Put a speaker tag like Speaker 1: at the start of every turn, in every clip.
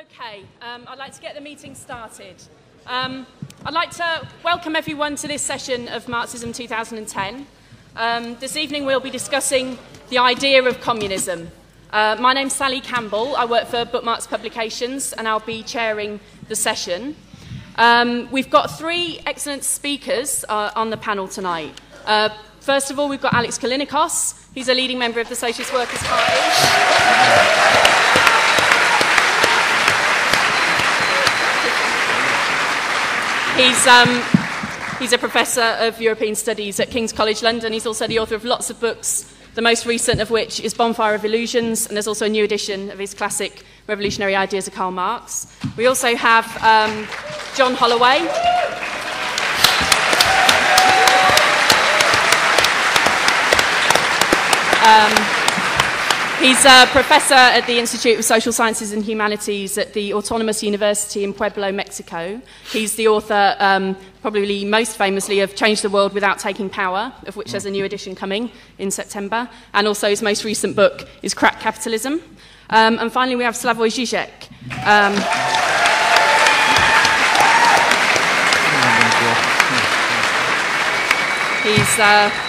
Speaker 1: Okay, I'd like to get the meeting started. I'd like to welcome everyone to this session of Marxism 2010. This evening we'll be discussing the idea of communism. My name's Sally Campbell. I work for Bookmarks Publications and I'll be chairing the session. We've got three excellent speakers on the panel tonight. First of all, we've got Alex Callinicos. He's a leading member of the Socialist Workers' Party. He's a professor of European Studies at King's College London. He's also the author of lots of books, the most recent of which is Bonfire of Illusions, and there's also a new edition of his classic Revolutionary Ideas of Karl Marx. We also have John Holloway. He's a professor at the Institute of Social Sciences and Humanities at the Autonomous University in Pueblo, Mexico. He's the author, probably most famously, of Change the World Without Taking Power, of which there's a new edition coming in September. And also his most recent book is Crack Capitalism. And finally, we have Slavoj Zizek. He's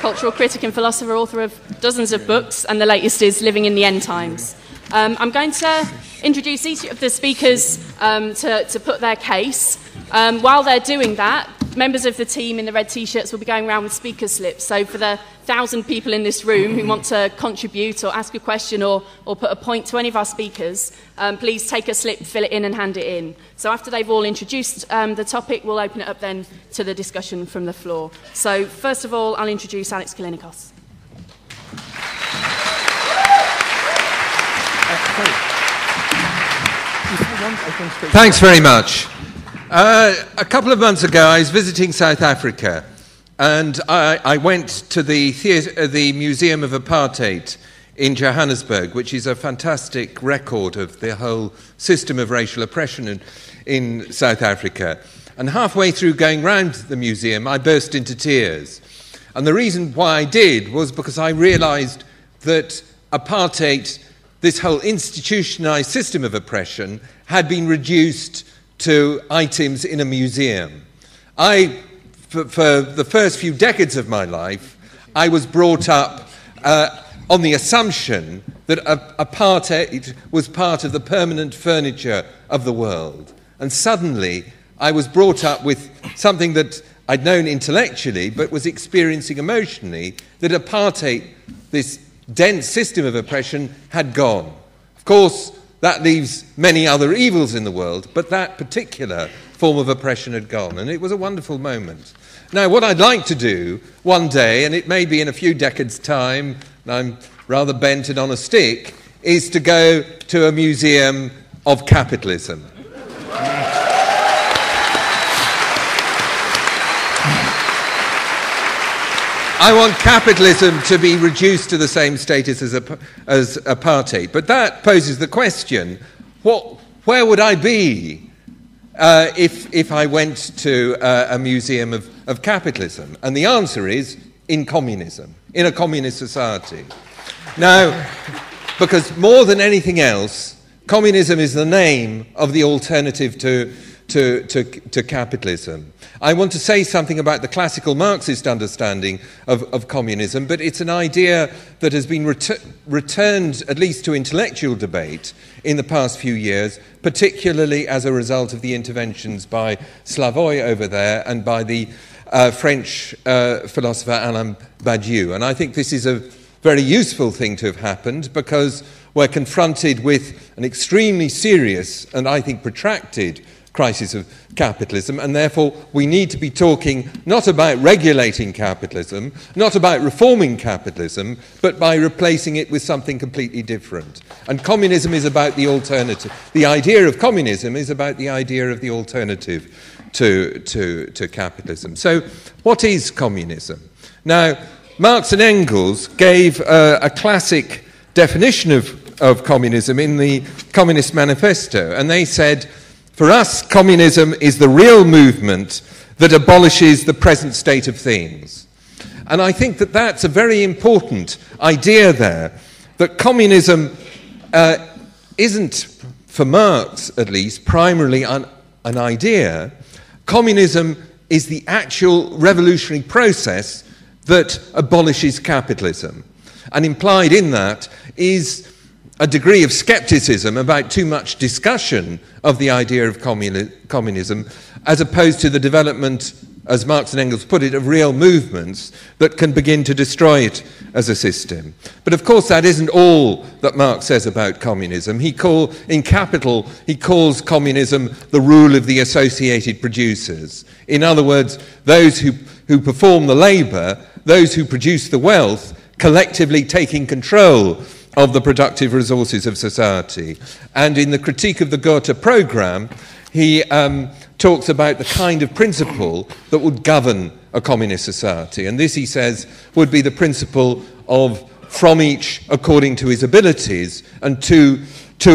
Speaker 1: cultural critic and philosopher, author of dozens of books, and the latest is Living in the End Times. I'm going to introduce each of the speakers to put their case. While they're doing that, members of the team in the red T-shirts will be going around with speaker slips. So for the 1,000 people in this room who want to contribute or ask a question or put a point to any of our speakers, please take a slip, fill it in and hand it in. So after they've all introduced the topic, we'll open it up then to the discussion from the floor. So first of all, I'll introduce Alex Callinicos.
Speaker 2: Thanks very much. A couple of months ago, I was visiting South Africa, and I went to the Museum of Apartheid in Johannesburg, which is a fantastic record of the whole system of racial oppression in South Africa. And halfway through going round the museum, I burst into tears. And the reason why I did was because I realised that apartheid, this whole institutionalised system of oppression, had been reduced to items in a museum. For the first few decades of my life, I was brought up on the assumption that apartheid was part of the permanent furniture of the world. And suddenly, I was brought up with something that I'd known intellectually, but was experiencing emotionally, that apartheid, this dense system of oppression, had gone. Of course, that leaves many other evils in the world, but that particular form of oppression had gone, and it was a wonderful moment. Now, what I'd like to do one day, and it may be in a few decades' time, and I'm rather bent and on a stick, is to go to a museum of capitalism. I want capitalism to be reduced to the same status as apartheid. But that poses the question, where would I be if I went to a museum of capitalism? And the answer is in communism, in a communist society. Now, because more than anything else, communism is the name of the alternative to capitalism. I want to say something about the classical Marxist understanding of communism, but it's an idea that has been returned, at least to intellectual debate, in the past few years, particularly as a result of the interventions by Slavoj over there and by the French philosopher Alain Badiou. And I think this is a very useful thing to have happened, because we're confronted with an extremely serious and, I think, protracted crisis of capitalism, and therefore we need to be talking not about regulating capitalism, not about reforming capitalism, but by replacing it with something completely different. And communism is about the alternative. The idea of communism is about the idea of the alternative to capitalism. So what is communism? Now, Marx and Engels gave a classic definition of communism in the Communist Manifesto, and they said, for us, communism is the real movement that abolishes the present state of things. And I think that that's a very important idea there, that communism isn't for Marx at least, primarily an idea. Communism is the actual revolutionary process that abolishes capitalism. And implied in that is a degree of skepticism about too much discussion of the idea of communism, as opposed to the development, as Marx and Engels put it, of real movements that can begin to destroy it as a system. But of course that isn't all that Marx says about communism. In Capital, he calls communism the rule of the associated producers. In other words, those who perform the labour, those who produce the wealth, collectively taking control of the productive resources of society. And in the Critique of the Gotha programme, he talks about the kind of principle that would govern a communist society. And this, he says, would be the principle of from each according to his abilities and to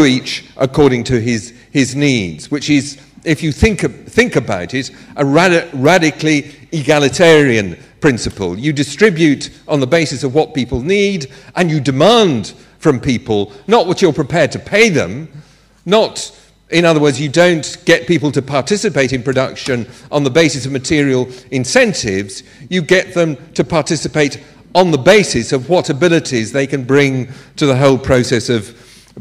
Speaker 2: each according to his needs, which is, if you think about it, a radically egalitarian principle. You distribute on the basis of what people need, and you demand from people not what you're prepared to pay them, not, in other words, you don't get people to participate in production on the basis of material incentives, you get them to participate on the basis of what abilities they can bring to the whole process of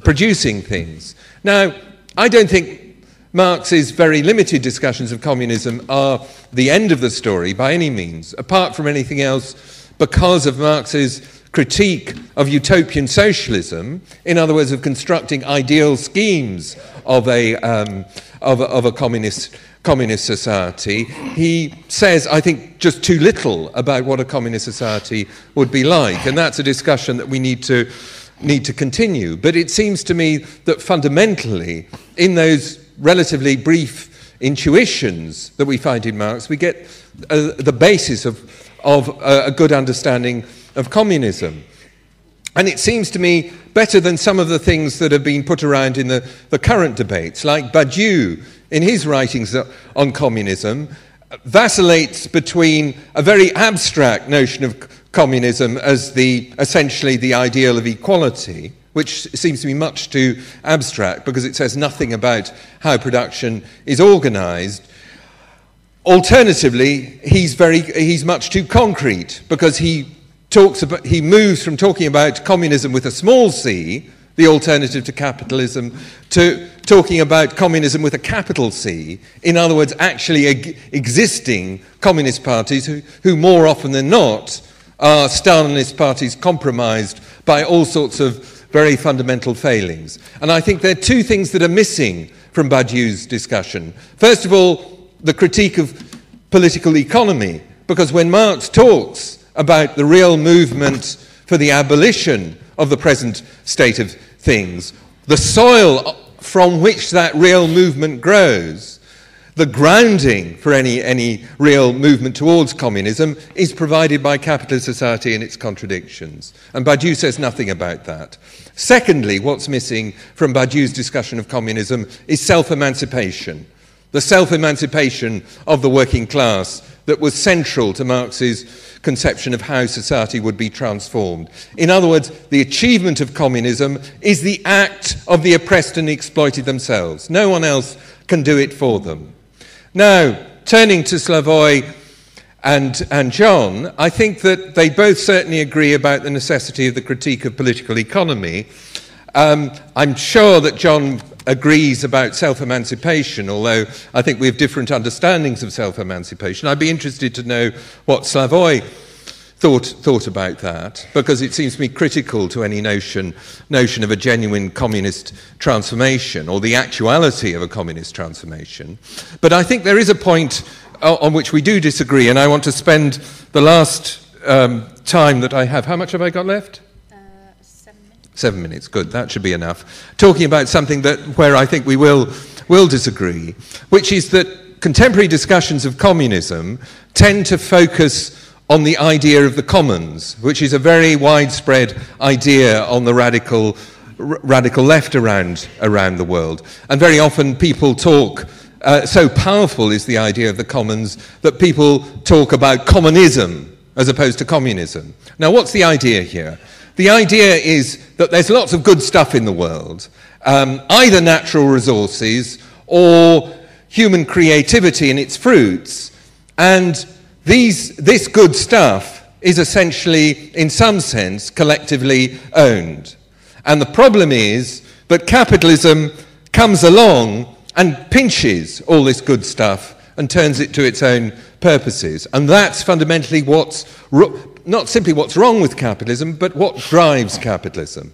Speaker 2: producing things. Now, I don't think Marx's very limited discussions of communism are the end of the story by any means, apart from anything else, because of Marx's critique of utopian socialism, in other words, of constructing ideal schemes of a communist society. He says, I think, just too little about what a communist society would be like, and that's a discussion that we need to continue. But it seems to me that fundamentally, in those relatively brief intuitions that we find in Marx, we get the basis of a good understanding of communism. And it seems to me better than some of the things that have been put around in the current debates, like Badiou, in his writings on communism, vacillates between a very abstract notion of communism as essentially the ideal of equality, which seems to be much too abstract because it says nothing about how production is organised. Alternatively, he's much too concrete because he moves from talking about communism with a small c, the alternative to capitalism, to talking about communism with a capital C. In other words, actually existing communist parties who more often than not are Stalinist parties compromised by all sorts of very fundamental failings. And I think there are two things that are missing from Badiou's discussion. First of all, the critique of political economy, because when Marx talks about the real movement for the abolition of the present state of things, the soil from which that real movement grows, the grounding for any real movement towards communism is provided by capitalist society and its contradictions. And Badiou says nothing about that. Secondly, what's missing from Badiou's discussion of communism is self-emancipation. The self-emancipation of the working class that was central to Marx's conception of how society would be transformed. In other words, the achievement of communism is the act of the oppressed and exploited themselves. No one else can do it for them. Now, turning to Slavoj and John, I think that they both certainly agree about the necessity of the critique of political economy. I'm sure that John agrees about self-emancipation, although I think we have different understandings of self-emancipation. I'd be interested to know what Slavoj thought about that, because it seems to me critical to any notion of a genuine communist transformation or the actuality of a communist transformation. But I think there is a point on which we do disagree, and I want to spend the last time that I have. How much have I got left? 7 minutes, good, that should be enough. Talking about something where I think we will disagree, which is that contemporary discussions of communism tend to focus on the idea of the commons, which is a very widespread idea on the radical left around the world. And very often people talk, so powerful is the idea of the commons, that people talk about communism as opposed to communism. Now, what's the idea here? The idea is that there's lots of good stuff in the world, either natural resources or human creativity and its fruits. And this good stuff is essentially, in some sense, collectively owned. And the problem is that capitalism comes along and pinches all this good stuff and turns it to its own purposes. And that's fundamentally not simply what's wrong with capitalism, but what drives capitalism.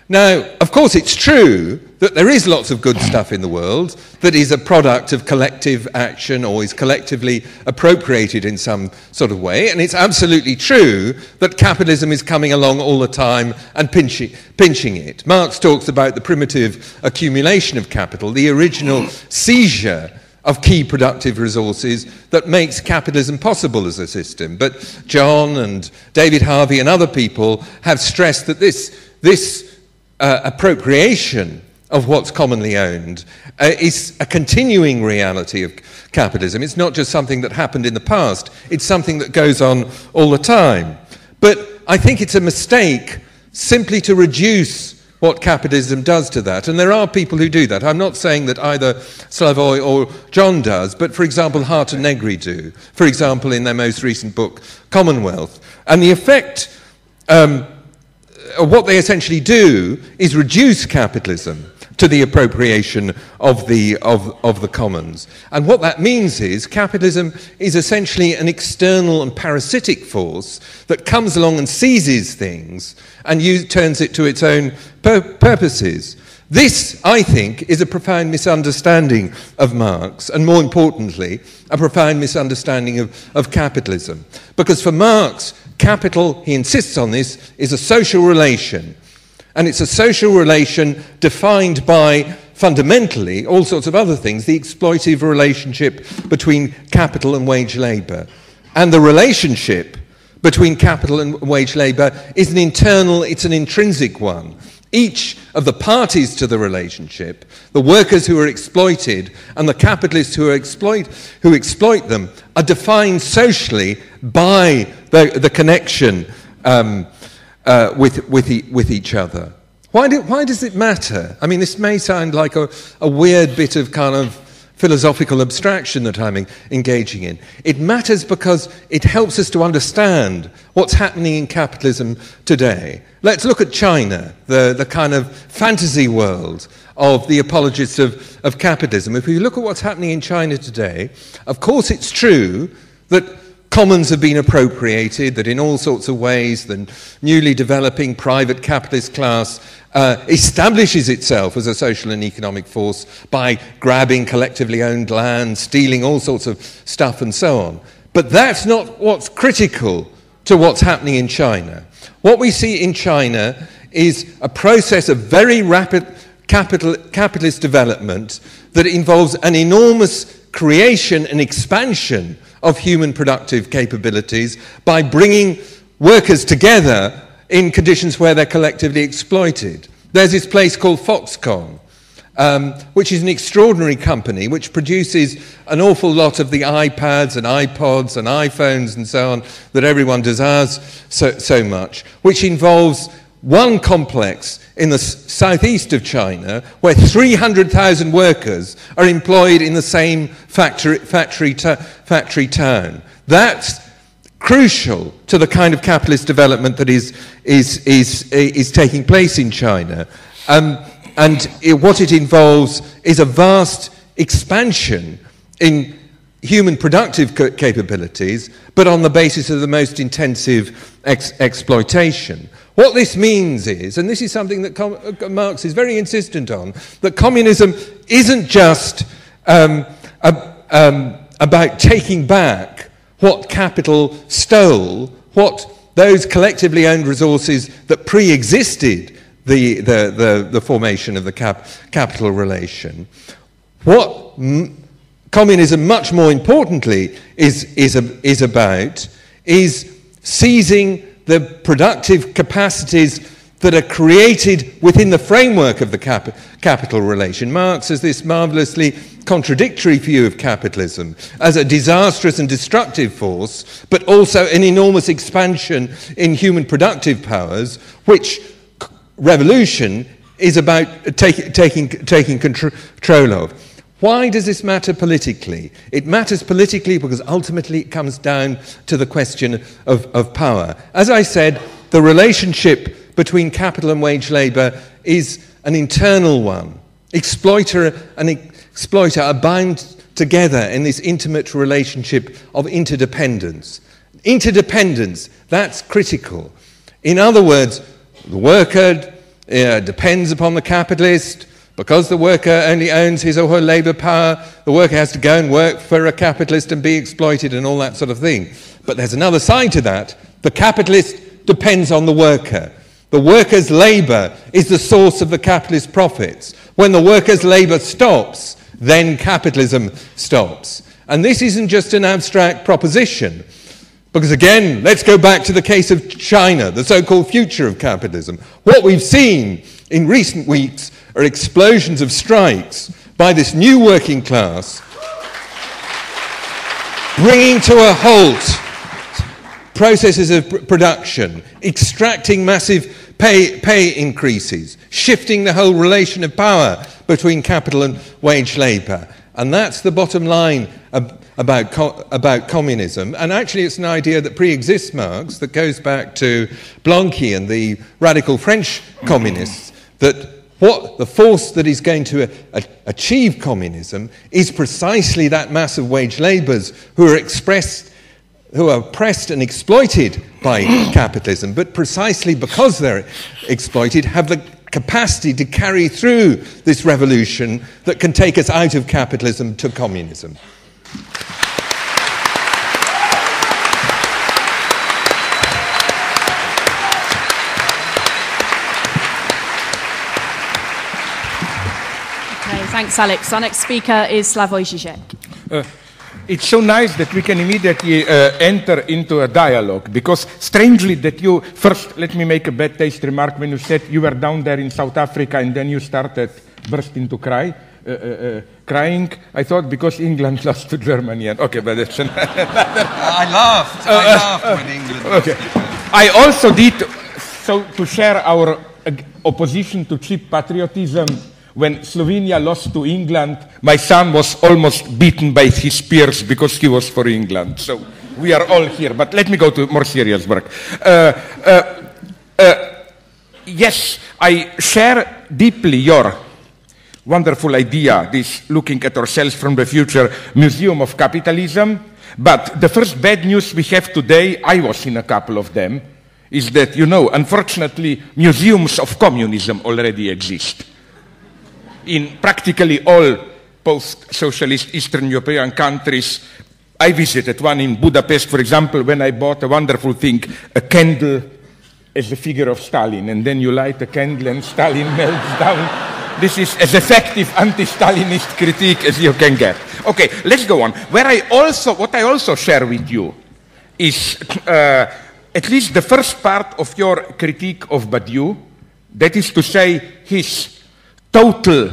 Speaker 2: Now, of course, it's true that there is lots of good stuff in the world that is a product of collective action or is collectively appropriated in some sort of way, and it's absolutely true that capitalism is coming along all the time and pinching it. Marx talks about the primitive accumulation of capital, the original seizure of key productive resources that makes capitalism possible as a system. But John and David Harvey and other people have stressed that this appropriation of what's commonly owned is a continuing reality of capitalism. It's not just something that happened in the past, it's something that goes on all the time. But I think it's a mistake simply to reduce what capitalism does to that. And there are people who do that. I'm not saying that either Slavoj or John does, but for example, Hart and Negri do. For example, in their most recent book, Commonwealth. And the effect what they essentially do is reduce capitalism to the appropriation of the commons. And what that means is capitalism is essentially an external and parasitic force that comes along and seizes things and turns it to its own purposes. This, I think, is a profound misunderstanding of Marx, and more importantly, a profound misunderstanding of capitalism. Because for Marx, capital, he insists on this, is a social relation. And it's a social relation defined by, fundamentally, all sorts of other things, the exploitative relationship between capital and wage labour. And the relationship between capital and wage labour is an internal, it's an intrinsic one. Each of the parties to the relationship, the workers who are exploited and the capitalists who exploit them, are defined socially by the connection with each other. Why does it matter? I mean, this may sound like a weird bit of kind of philosophical abstraction that I'm engaging in. It matters because it helps us to understand what's happening in capitalism today. Let's look at China, the kind of fantasy world of the apologists of capitalism. If we look at what's happening in China today, of course it's true that commons have been appropriated, that in all sorts of ways the newly developing private capitalist class establishes itself as a social and economic force by grabbing collectively owned land, stealing all sorts of stuff and so on. But that's not what's critical to what's happening in China. What we see in China is a process of very rapid capitalist development that involves an enormous creation and expansion of human productive capabilities by bringing workers together in conditions where they're collectively exploited. There's this place called Foxconn, which is an extraordinary company which produces an awful lot of the iPads and iPods and iPhones and so on that everyone desires so much, which involves one complex in the southeast of China where 300,000 workers are employed in the same factory town. That's crucial to the kind of capitalist development that is taking place in China. What it involves is a vast expansion in human productive capabilities, but on the basis of the most intensive exploitation. What this means is, and this is something that Marx is very insistent on, that communism isn't just about taking back what capital stole, what those collectively owned resources that pre-existed the formation of the capital relation. What communism, much more importantly, is about is seizing the productive capacities that are created within the framework of the capital relation. Marx has this marvellously contradictory view of capitalism as a disastrous and destructive force, but also an enormous expansion in human productive powers, which revolution is about taking control of. Why does this matter politically? It matters politically because ultimately it comes down to the question of power. As I said, the relationship between capital and wage labour is an internal one. Exploiter and exploiter are bound together in this intimate relationship of interdependence. Interdependence, that's critical. In other words, the worker depends upon the capitalist. Because the worker only owns his or her labour power, the worker has to go and work for a capitalist and be exploited and all that sort of thing. But there's another side to that. The capitalist depends on the worker. The worker's labour is the source of the capitalist profits. When the worker's labour stops, then capitalism stops. And this isn't just an abstract proposition. Because again, let's go back to the case of China, the so-called future of capitalism. What we've seen in recent weeks are explosions of strikes by this new working class, bringing to a halt processes of production, extracting massive pay increases, shifting the whole relation of power between capital and wage labour. And that's the bottom line about communism. And actually it's an idea that pre-exists Marx, that goes back to Blanqui and the radical French communists, that what the force that is going to achieve communism is precisely that mass of wage labourers who are oppressed and exploited by capitalism, but precisely because they're exploited, have the capacity to carry through this revolution that can take us out of capitalism to communism.
Speaker 1: Thanks, Alex. Our next speaker is Slavoj Žižek.
Speaker 3: It's so nice that we can immediately enter into a dialogue, because strangely that you, first let me make a bad taste remark when you said you were down there in South Africa and then you started burst into crying. I thought because England lost to Germany. And, okay, but that's
Speaker 2: I laughed when England lost.
Speaker 3: Okay. I also did, so to share our opposition to cheap patriotism. When Slovenia lost to England, my son was almost beaten by his peers because he was for England. So we are all here. But let me go to more serious work. Yes, I share deeply your wonderful idea, this looking at ourselves from the future museum of capitalism. But the first bad news we have today, I was in a couple of them, is that, you know, unfortunately, museums of communism already exist. In practically all post-socialist Eastern European countries, I visited one in Budapest, for example, when I bought a wonderful thing, a candle as a figure of Stalin, and then you light a candle and Stalin melts down. This is as effective anti-Stalinist critique as you can get. Okay, let's go on. What I also share with you is at least the first part of your critique of Badiou, that is to say his total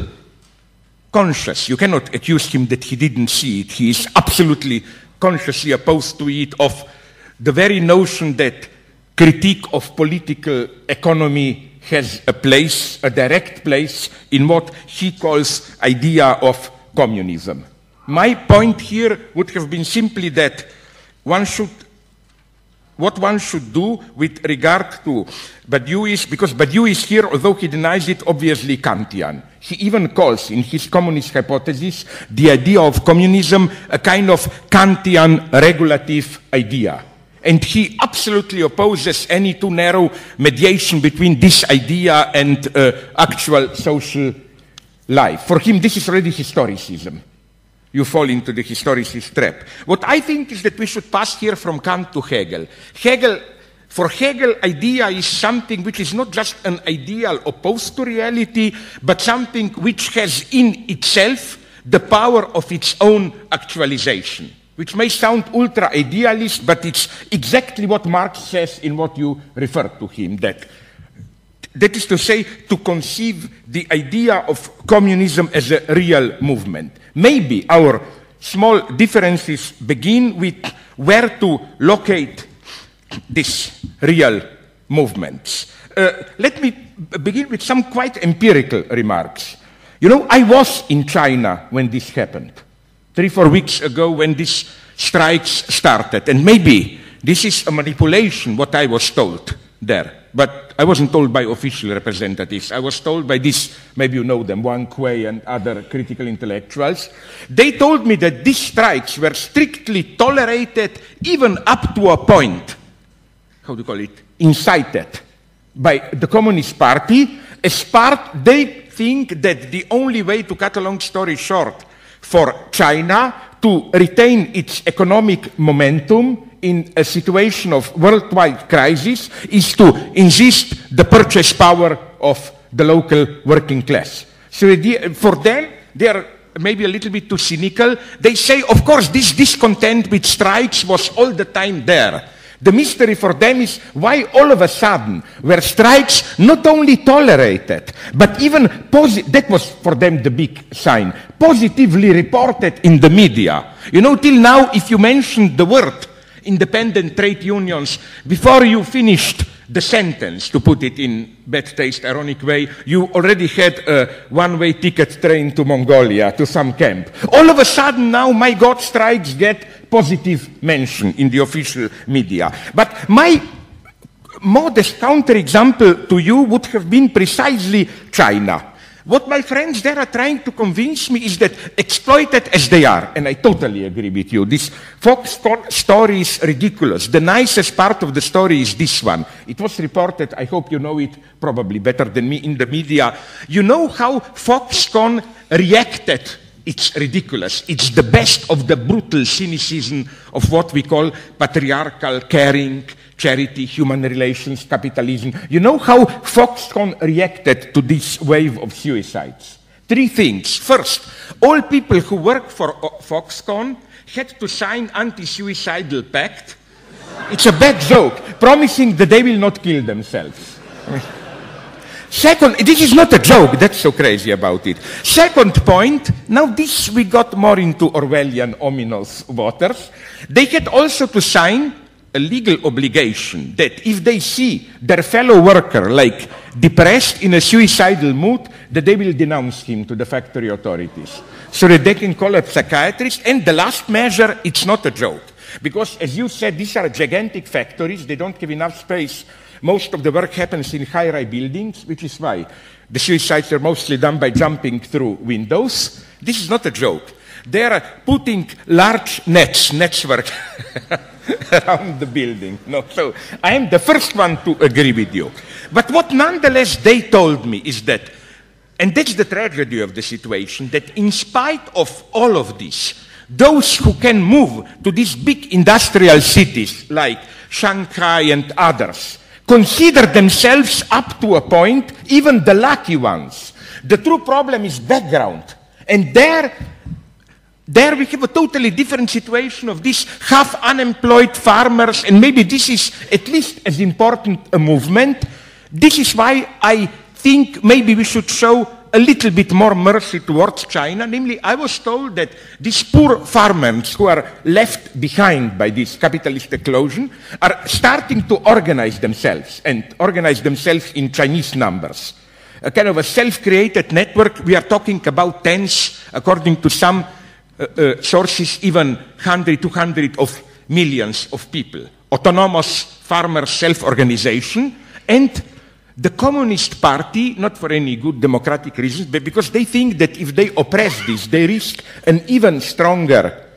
Speaker 3: conscious. You cannot accuse him that he didn't see it. He is absolutely consciously opposed to it, of the very notion that critique of political economy has a place, a direct place, in what he calls idea of communism. My point here would have been simply that what one should do with regard to Badiou is, because Badiou is here, although he denies it, obviously Kantian. He even calls in his communist hypothesis the idea of communism a kind of Kantian regulative idea. And he absolutely opposes any too narrow mediation between this idea and actual social life. For him, this is already historicism. You fall into the historicist trap. What I think is that we should pass here from Kant to Hegel. For Hegel, idea is something which is not just an ideal opposed to reality, but something which has in itself the power of its own actualization, which may sound ultra-idealist, but it's exactly what Marx says in what you refer to him, that is to say, to conceive the idea of communism as a real movement. Maybe our small differences begin with where to locate these real movements. Let me begin with some quite empirical remarks. You know, I was in China when this happened, 3-4 weeks ago when these strikes started. And maybe this is a manipulation, what I was told there. But I wasn't told by official representatives. I was told by these, maybe you know them, Wang Kuei and other critical intellectuals. They told me that these strikes were strictly tolerated, even up to a point, how do you call it, incited by the Communist Party. As part, they think that the only way, to cut a long story short, for China to retain its economic momentum in a situation of worldwide crisis is to insist the purchase power of the local working class. So for them, they are maybe a little bit too cynical. They say, of course, this discontent with strikes was all the time there. The mystery for them is why all of a sudden were strikes not only tolerated, but even that was for them the big sign, positively reported in the media. You know, till now, if you mentioned the word independent trade unions, before you finished the sentence, to put it in bad taste, ironic way, you already had a one-way ticket train to Mongolia, to some camp. All of a sudden now, my God, strikes get positive mention in the official media. But my modest counterexample to you would have been precisely China. What my friends there are trying to convince me is that, exploited as they are, and I totally agree with you, this Foxconn story is ridiculous. The nicest part of the story is this one. It was reported, I hope you know it probably better than me, in the media. You know how Foxconn reacted? It's ridiculous. It's the best of the brutal cynicism of what we call patriarchal caring, charity, human relations, capitalism. You know how Foxconn reacted to this wave of suicides? 3 things. First, all people who work for Foxconn had to sign anti-suicidal pact. It's a bad joke, promising that they will not kill themselves. Second, this is not a joke, that's so crazy about it. Second point, now this we got more into Orwellian ominous waters. They had also to sign a legal obligation that if they see their fellow worker like depressed in a suicidal mood, that they will denounce him to the factory authorities so that they can call a psychiatrist. And the last measure, it's not a joke. Because as you said, these are gigantic factories, they don't have enough space. Most of the work happens in high-rise buildings, which is why the suicides are mostly done by jumping through windows. This is not a joke. They are putting large network around the building. No, so I am the first one to agree with you. But what nonetheless they told me is that, and that's the tragedy of the situation, that in spite of all of this, those who can move to these big industrial cities like Shanghai and others consider themselves up to a point, even the lucky ones. The true problem is background. And there we have a totally different situation of these half-unemployed farmers, and maybe this is at least as important a movement. This is why I think maybe we should show a little bit more mercy towards China. Namely, I was told that these poor farmers who are left behind by this capitalist explosion are starting to organize themselves, and organize themselves in Chinese numbers. A kind of a self-created network. We are talking about tens, according to some sources, even 100, 200 of millions of people. Autonomous farmer self-organization. And the Communist Party, not for any good democratic reasons, but because they think that if they oppress this, they risk an even stronger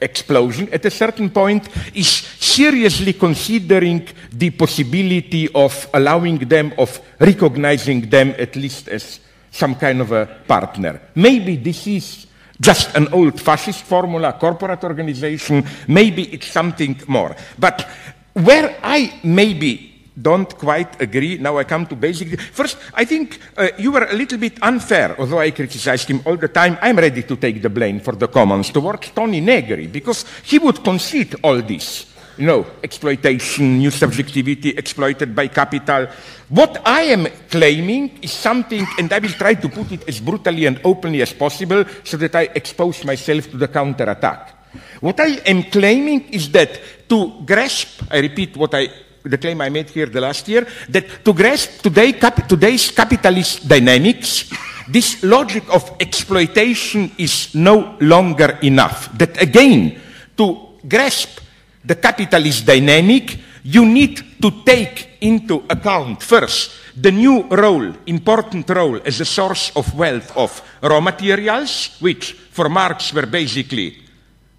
Speaker 3: explosion, at a certain point, is seriously considering the possibility of allowing them, of recognizing them at least as some kind of a partner. Maybe this is just an old fascist formula, corporate organization, maybe it's something more. But where I maybe don't quite agree, now I come to basic. First, I think you were a little bit unfair, although I criticized him all the time. I'm ready to take the blame for the commons towards Tony Negri, because he would concede all this. You know, exploitation, new subjectivity, exploited by capital. What I am claiming is something, and I will try to put it as brutally and openly as possible so that I expose myself to the counterattack. What I am claiming is that to grasp, I repeat what I the claim I made here the last year, that to grasp today's capitalist dynamics, this logic of exploitation is no longer enough. That again, to grasp the capitalist dynamic, you need to take into account first the new role, important role as a source of wealth of raw materials, which for Marx were basically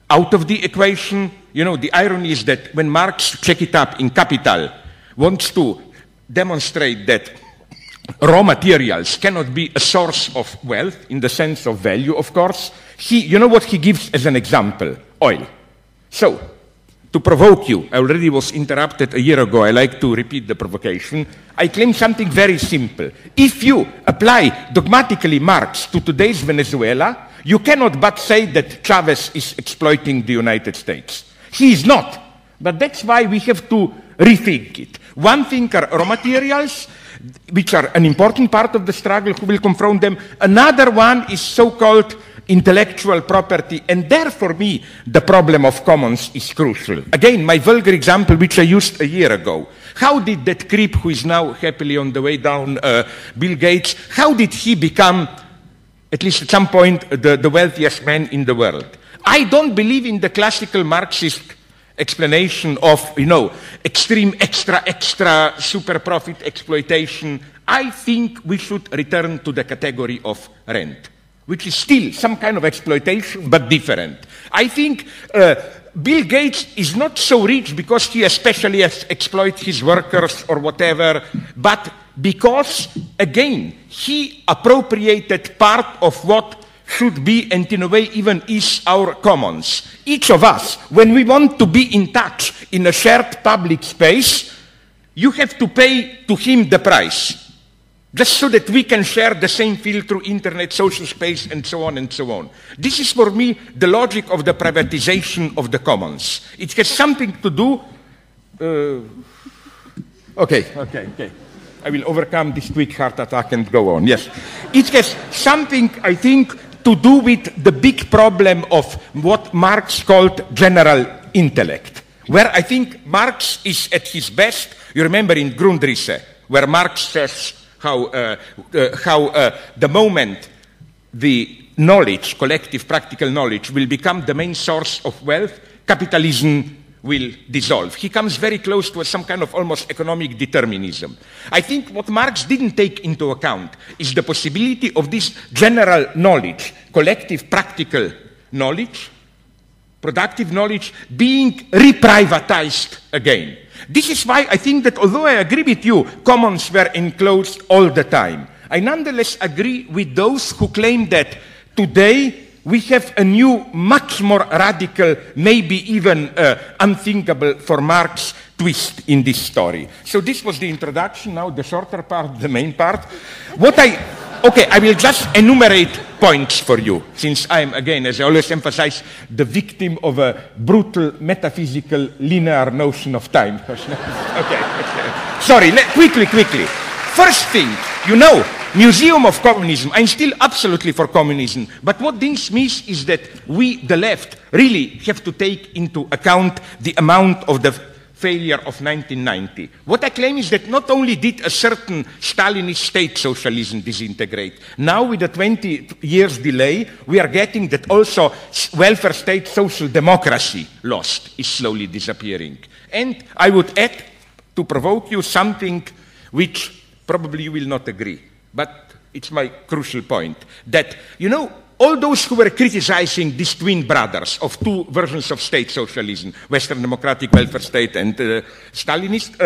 Speaker 3: out of the equation. You know, the irony is that when Marx, check it up in Capital, wants to demonstrate that raw materials cannot be a source of wealth in the sense of value, of course, you know what he gives as an example? Oil. So, to provoke you, I already was interrupted a year ago, I like to repeat the provocation, I claim something very simple. If you apply dogmatically Marx to today's Venezuela, you cannot but say that Chavez is exploiting the United States. He is not. But that's why we have to rethink it. One thing are raw materials, which are an important part of the struggle, who will confront them. Another one is so-called intellectual property, and there for me the problem of commons is crucial. Again, my vulgar example which I used a year ago. How did that creep who is now happily on the way down, Bill Gates, how did he become, at least at some point, the wealthiest man in the world? I don't believe in the classical Marxist explanation of, you know, extreme extra super profit exploitation. I think we should return to the category of rent, which is still some kind of exploitation, but different. I think Bill Gates is not so rich because he especially exploits his workers or whatever, but because, again, he appropriated part of what should be, and in a way even is, our commons. Each of us, when we want to be in touch in a shared public space, you have to pay to him the price, just so that we can share the same field through internet, social space, and so on and so on. This is for me the logic of the privatization of the commons. It has something to do... Okay. I will overcome this quick heart attack and go on. Yes. It has something, I think, to do with the big problem of what Marx called general intellect, where I think Marx is at his best. You remember in Grundrisse, where Marx says how the moment the knowledge, collective practical knowledge, will become the main source of wealth, capitalism will dissolve. He comes very close to some kind of almost economic determinism. I think what Marx didn't take into account is the possibility of this general knowledge, collective practical knowledge, productive knowledge, being reprivatized again. This is why I think that although I agree with you, commons were enclosed all the time, I nonetheless agree with those who claim that today we have a new, much more radical, maybe even unthinkable for Marx twist in this story. So this was the introduction. Now the shorter part, the main part. Okay, I will just enumerate points for you, since I am, again, as I always emphasize, the victim of a brutal, metaphysical, linear notion of time. Okay. Sorry, quickly. First thing, you know, Museum of Communism. I'm still absolutely for communism. But what this means is that we, the left, really have to take into account the amount of the failure of 1990. What I claim is that not only did a certain Stalinist state socialism disintegrate, now with a 20 years delay, we are getting that also welfare state social democracy is slowly disappearing. And I would add, to provoke you, something which probably you will not agree. But it's my crucial point, that, you know, all those who were criticizing these twin brothers of two versions of state socialism, Western democratic welfare state and Stalinist,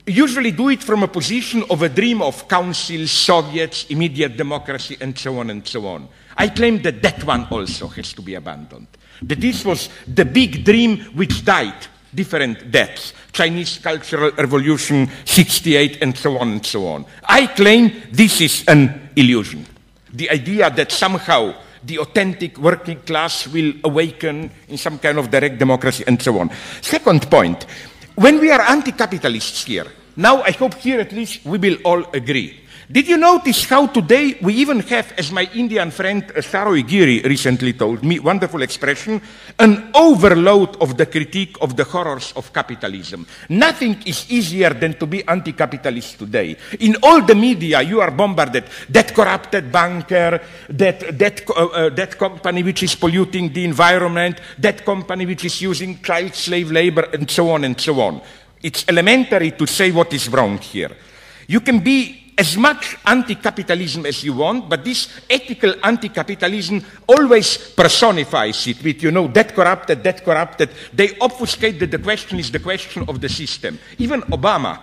Speaker 3: usually do it from a position of a dream of councils, Soviets, immediate democracy, and so on and so on. I claim that that one also has to be abandoned. That this was the big dream which died, different deaths. Chinese Cultural Revolution, 68, and so on and so on. I claim this is an illusion. The idea that somehow the authentic working class will awaken in some kind of direct democracy and so on. Second point, when we are anti-capitalists here, now I hope here at least we will all agree Did you notice how today we even have, as my Indian friend Saroi Giri recently told me, wonderful expression, an overload of the critique of the horrors of capitalism. Nothing is easier than to be anti-capitalist today. In all the media, you are bombarded. That corrupted banker, that company which is polluting the environment, that company which is using child slave labor, and so on and so on. It's elementary to say what is wrong here. You can be as much anti-capitalism as you want, but this ethical anti-capitalism always personifies it with, you know, that corrupted. They obfuscate that the question is the question of the system. Even Obama,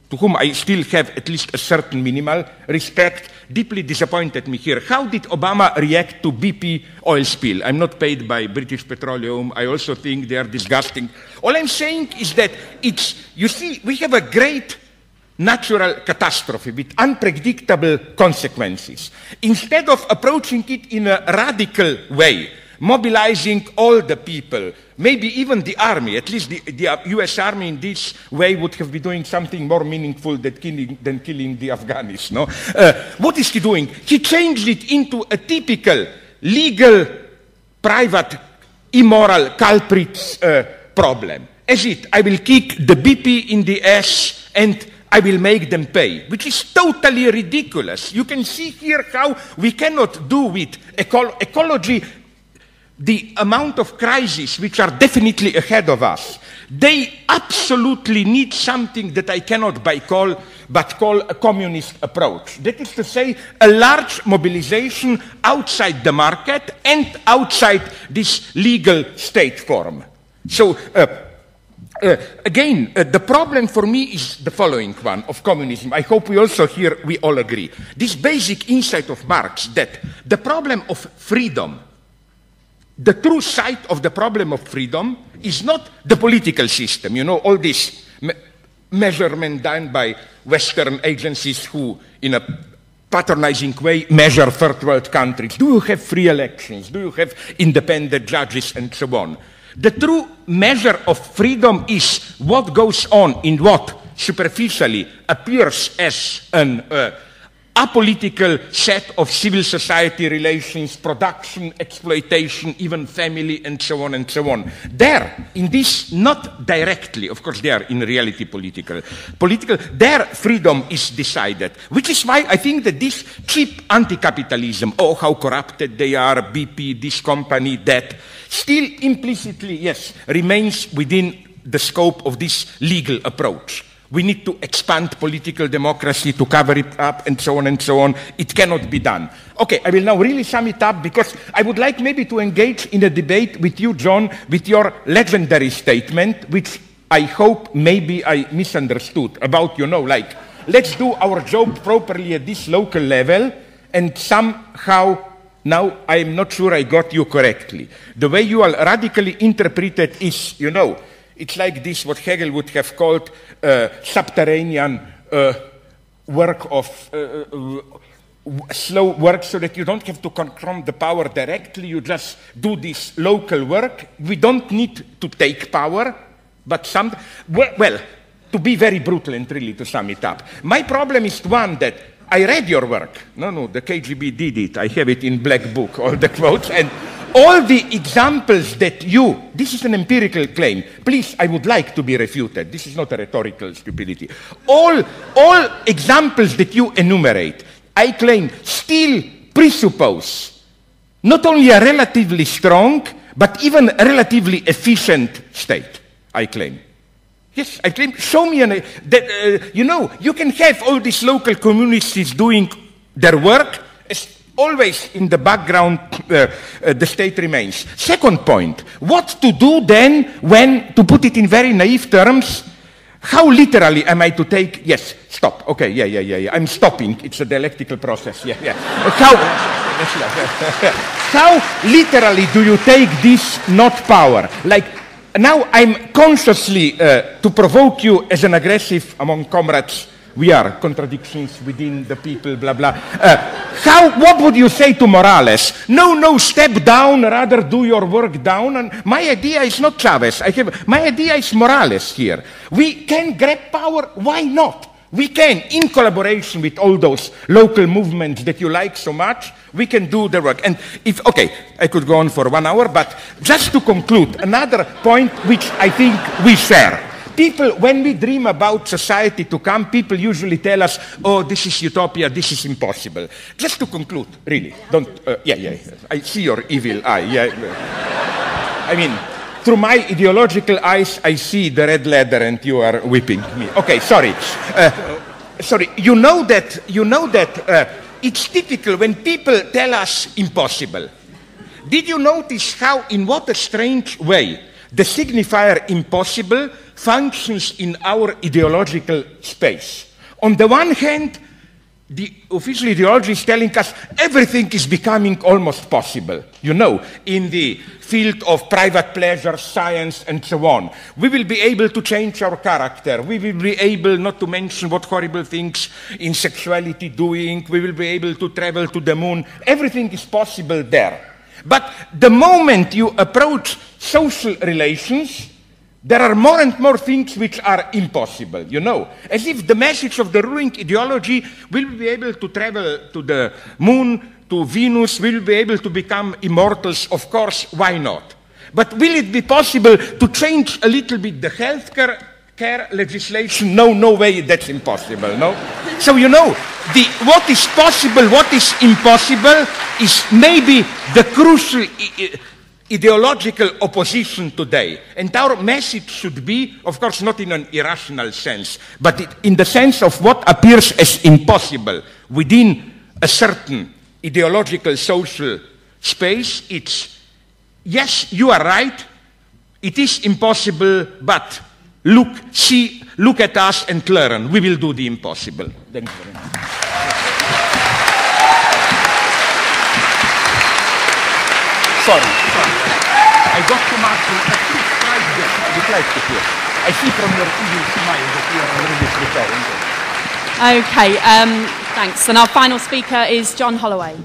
Speaker 3: to whom I still have at least a certain minimal respect, deeply disappointed me here. How did Obama react to BP oil spill? I'm not paid by British Petroleum. I also think they are disgusting. All I'm saying is that you see, we have a great natural catastrophe with unpredictable consequences. Instead of approaching it in a radical way, mobilizing all the people, maybe even the army, at least the US army in this way would have been doing something more meaningful than killing the Afghans. No? What is he doing? He changed it into a typical legal, private, immoral culprits problem. As it, I will kick the BP in the ass and I will make them pay, which is totally ridiculous. You can see here how we cannot do with ecology the amount of crises which are definitely ahead of us. They absolutely need something that I cannot call a communist approach. That is to say, a large mobilization outside the market and outside this legal state form. So, again, the problem for me is the following one of communism. I hope we also here we all agree. This basic insight of Marx that the problem of freedom, the true side of the problem of freedom is not the political system. You know, all this measurement done by Western agencies who, in a patronizing way, measure third world countries. Do you have free elections? Do you have independent judges and so on? The true measure of freedom is what goes on in what superficially appears as an apolitical set of civil society relations, production, exploitation, even family, and so on and so on. There, in this, not directly, of course they are in reality political, their freedom is decided, which is why I think that this cheap anti-capitalism, oh, how corrupted they are, BP, this company, that, still implicitly, yes, remains within the scope of this legal approach. We need to expand political democracy to cover it up and so on and so on. It cannot be done. Okay, I will now really sum it up because I would like maybe to engage in a debate with you, John, with your legendary statement, which I hope maybe I misunderstood about, you know, like, let's do our job properly at this local level and somehow now I'm not sure I got you correctly. The way you are radically interpreted is, you know, it's like this, what Hegel would have called subterranean work of slow work, so that you don't have to confront the power directly, you just do this local work. We don't need to take power, but well, to be very brutal and really to sum it up. My problem is one that I read your work. No, the KGB did it. I have it in black book, all the quotes, and all the examples that this is an empirical claim. Please, I would like to be refuted. This is not a rhetorical stupidity. All examples that you enumerate, I claim, still presuppose not only a relatively strong, but even a relatively efficient state, I claim. Yes, I claim, show me that, you know, you can have all these local communities doing their work, always in the background, the state remains. Second point, what to do then when, to put it in very naive terms, how literally am I to take, yes, stop, okay, yeah, I'm stopping, it's a dialectical process, yeah. How literally do you take this not power? Like, now I'm consciously, to provoke you as an aggressive among comrades, we are contradictions within the people, blah, blah. What would you say to Morales? No, step down, rather do your work down. And my idea is not Chavez. My idea is Morales here. We can grab power, why not? We can, in collaboration with all those local movements that you like so much, we can do the work. And if, okay, I could go on for 1 hour, but just to conclude, another point which I think we share. People, when we dream about society to come, people usually tell us, oh, this is utopia, this is impossible. Just to conclude, really, don't, I see your evil eye, I mean, through my ideological eyes, I see the red ladder and you are whipping me. Okay, sorry. Sorry, you know that it's typical when people tell us impossible. Did you notice how, in what a strange way, the signifier impossible functions in our ideological space? On the one hand, the official ideology is telling us everything is becoming almost possible. You know, in the field of private pleasure, science, and so on. We will be able to change our character. We will be able, not to mention what horrible things in sexuality doing. We will be able to travel to the moon. Everything is possible there. But the moment you approach social relations, there are more and more things which are impossible, you know. As if the message of the ruling ideology will be able to travel to the moon, to Venus, will be able to become immortals, of course, why not? But will it be possible to change a little bit the healthcare legislation? No, no way, that's impossible, no? So, you know, what is possible, what is impossible is maybe the crucial ideological opposition today. And our message should be, of course, not in an irrational sense, but in the sense of what appears as impossible within a certain ideological social space. It's, yes, you are right, it is impossible, but look at us and learn. We will do the impossible. Thank you very much. Sorry. I got too much. I would like to hear. I see from your evil smile that you are already preparing.
Speaker 1: Okay, thanks. And our final speaker is John Holloway.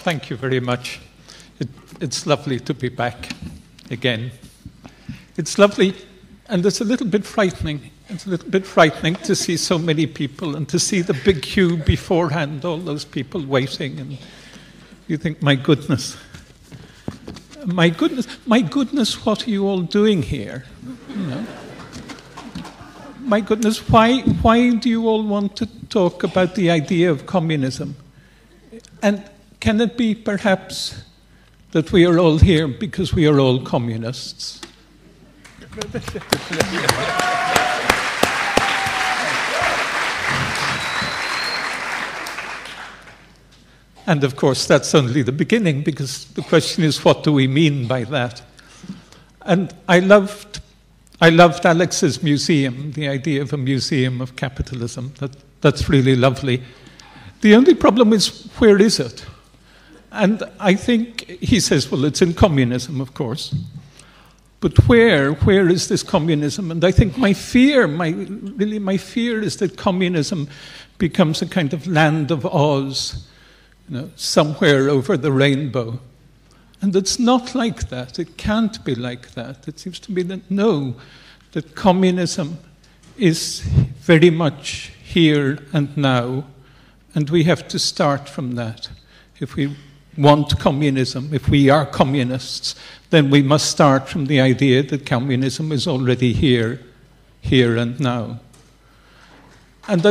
Speaker 4: Thank you very much. It's lovely to be back again. It's lovely, and it's a little bit frightening. It's a little bit frightening to see so many people and to see the big queue beforehand, all those people waiting, and you think, my goodness, what are you all doing here? You know? My goodness, why do you all want to talk about the idea of communism? And can it be perhaps that we are all here because we are all communists? And of course, that's only the beginning, because the question is, what do we mean by that? And I loved Alex's museum, the idea of a museum of capitalism. That's really lovely. The only problem is, where is it? And I think he says, well, it's in communism, of course. But where is this communism? And I think my fear is that communism becomes a kind of land of Oz, you know, somewhere over the rainbow. And it's not like that. It can't be like that. It seems to me that no, that communism is very much here and now, and we have to start from that. If we want communism, if we are communists, then we must start from the idea that communism is already here and now. And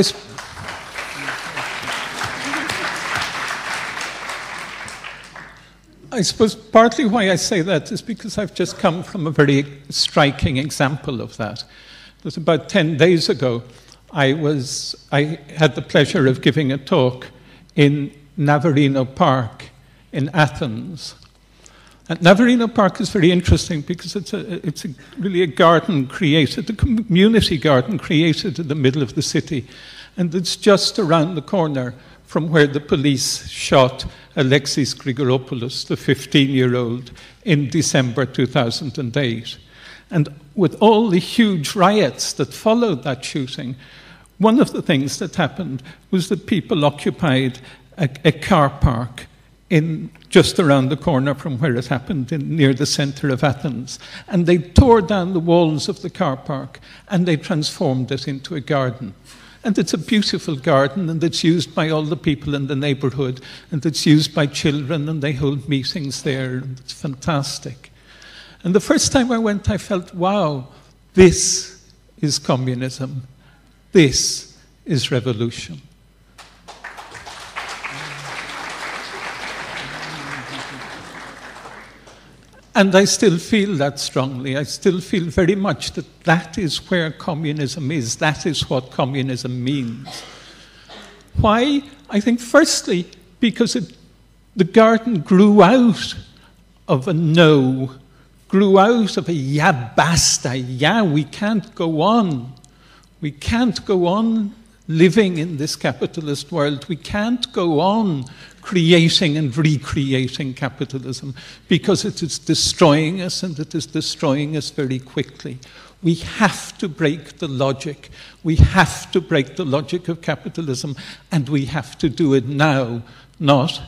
Speaker 4: I suppose partly why I say that is because I've just come from a very striking example of that. It was about 10 days ago, I had the pleasure of giving a talk in Navarino Park in Athens. And Navarino Park is very interesting because it's really a garden created, a community garden created in the middle of the city. And it's just around the corner from where the police shot Alexis Grigoropoulos, the 15-year-old, in December 2008. And with all the huge riots that followed that shooting, one of the things that happened was that people occupied a car park just around the corner from where it happened, near the center of Athens. And they tore down the walls of the car park and they transformed it into a garden. And it's a beautiful garden, and it's used by all the people in the neighborhood, and it's used by children, and they hold meetings there, and it's fantastic. And the first time I went, I felt, wow, this is communism. This is revolution. And I still feel that strongly. I still feel very much that that is where communism is. That is what communism means. Why? I think firstly, because the garden grew out of a no, grew out of a yeah, basta, yeah, we can't go on. We can't go on living in this capitalist world. We can't go on creating and recreating capitalism because it is destroying us, and it is destroying us very quickly. We have to break the logic. We have to break the logic of capitalism, and we have to do it now, not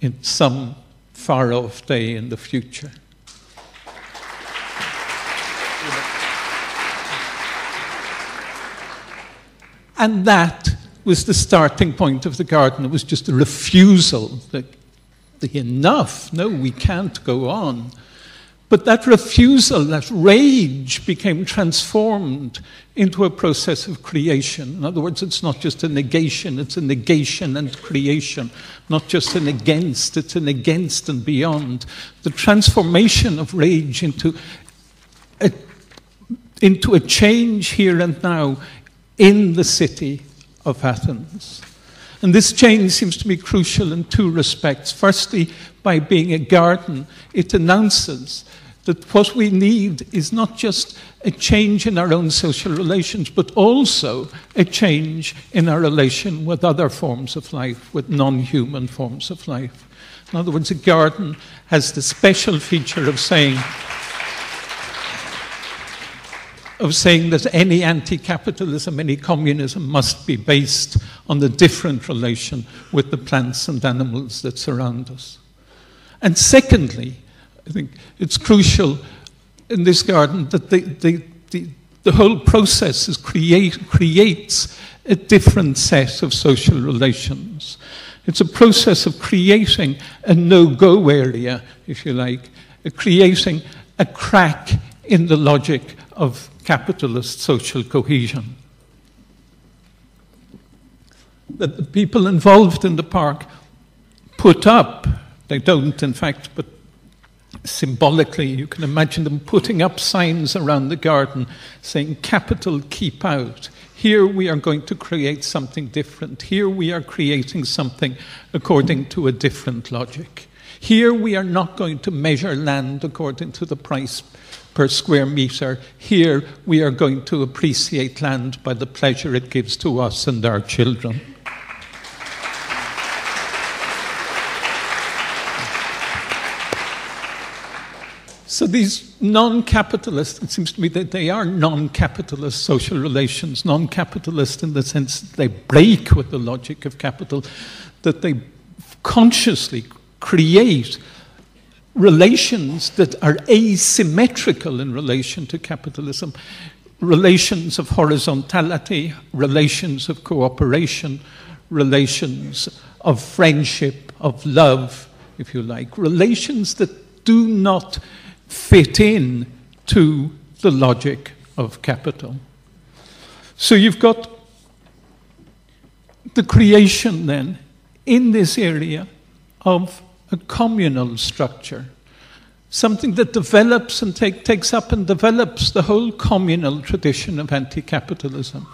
Speaker 4: in some far-off day in the future. And that was the starting point of the garden. It was just a refusal, the enough, no, we can't go on. But that refusal, that rage, became transformed into a process of creation. In other words, it's not just a negation, it's a negation and creation. Not just an against, it's an against and beyond. The transformation of rage into a change here and now in the city of Athens. And this change seems to be crucial in two respects. Firstly, by being a garden, it announces that what we need is not just a change in our own social relations, but also a change in our relation with other forms of life, with non-human forms of life. In other words, a garden has the special feature of saying that any anti-capitalism, any communism must be based on the different relation with the plants and animals that surround us. And secondly, I think it's crucial in this garden that the whole process creates a different set of social relations. It's a process of creating a no-go area, if you like, creating a crack in the logic of capitalist social cohesion. That the people involved in the park put up, they don't in fact, but symbolically you can imagine them putting up signs around the garden saying, capital, keep out. Here we are going to create something different. Here we are creating something according to a different logic. Here we are not going to measure land according to the price per square meter. Here we are going to appreciate land by the pleasure it gives to us and our children. So these non-capitalist, it seems to me that they are non-capitalist social relations, non-capitalist in the sense that they break with the logic of capital, that they consciously create relations that are asymmetrical in relation to capitalism, relations of horizontality, relations of cooperation, relations of friendship, of love, if you like, relations that do not fit in to the logic of capital. So you've got the creation then in this area of a communal structure, something that develops and takes up and develops the whole communal tradition of anti-capitalism,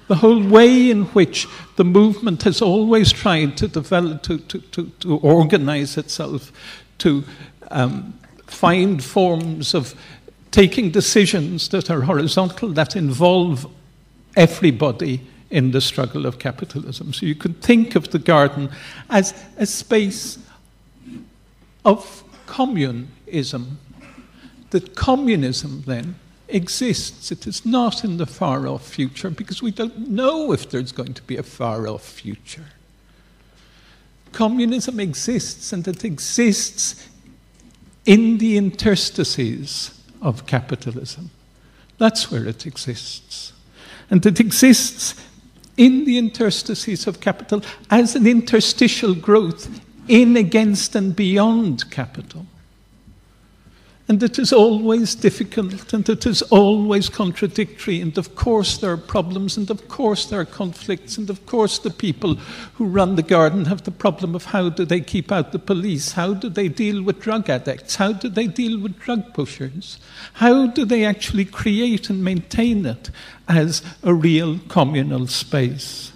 Speaker 4: the whole way in which the movement has always tried to develop, to organize itself, to find forms of taking decisions that are horizontal, that involve everybody in the struggle of capitalism. So you could think of the garden as a space of communism. That communism then exists. It is not in the far-off future because we don't know if there's going to be a far-off future. communism exists, and it exists in the interstices of capitalism. That's where it exists. And it exists in the interstices of capital as an interstitial growth in, against, and beyond capital. And it is always difficult, and it is always contradictory, and of course there are problems, and of course there are conflicts, and of course the people who run the garden have the problem of how do they keep out the police, how do they deal with drug addicts, how do they deal with drug pushers, how do they actually create and maintain it as a real communal space.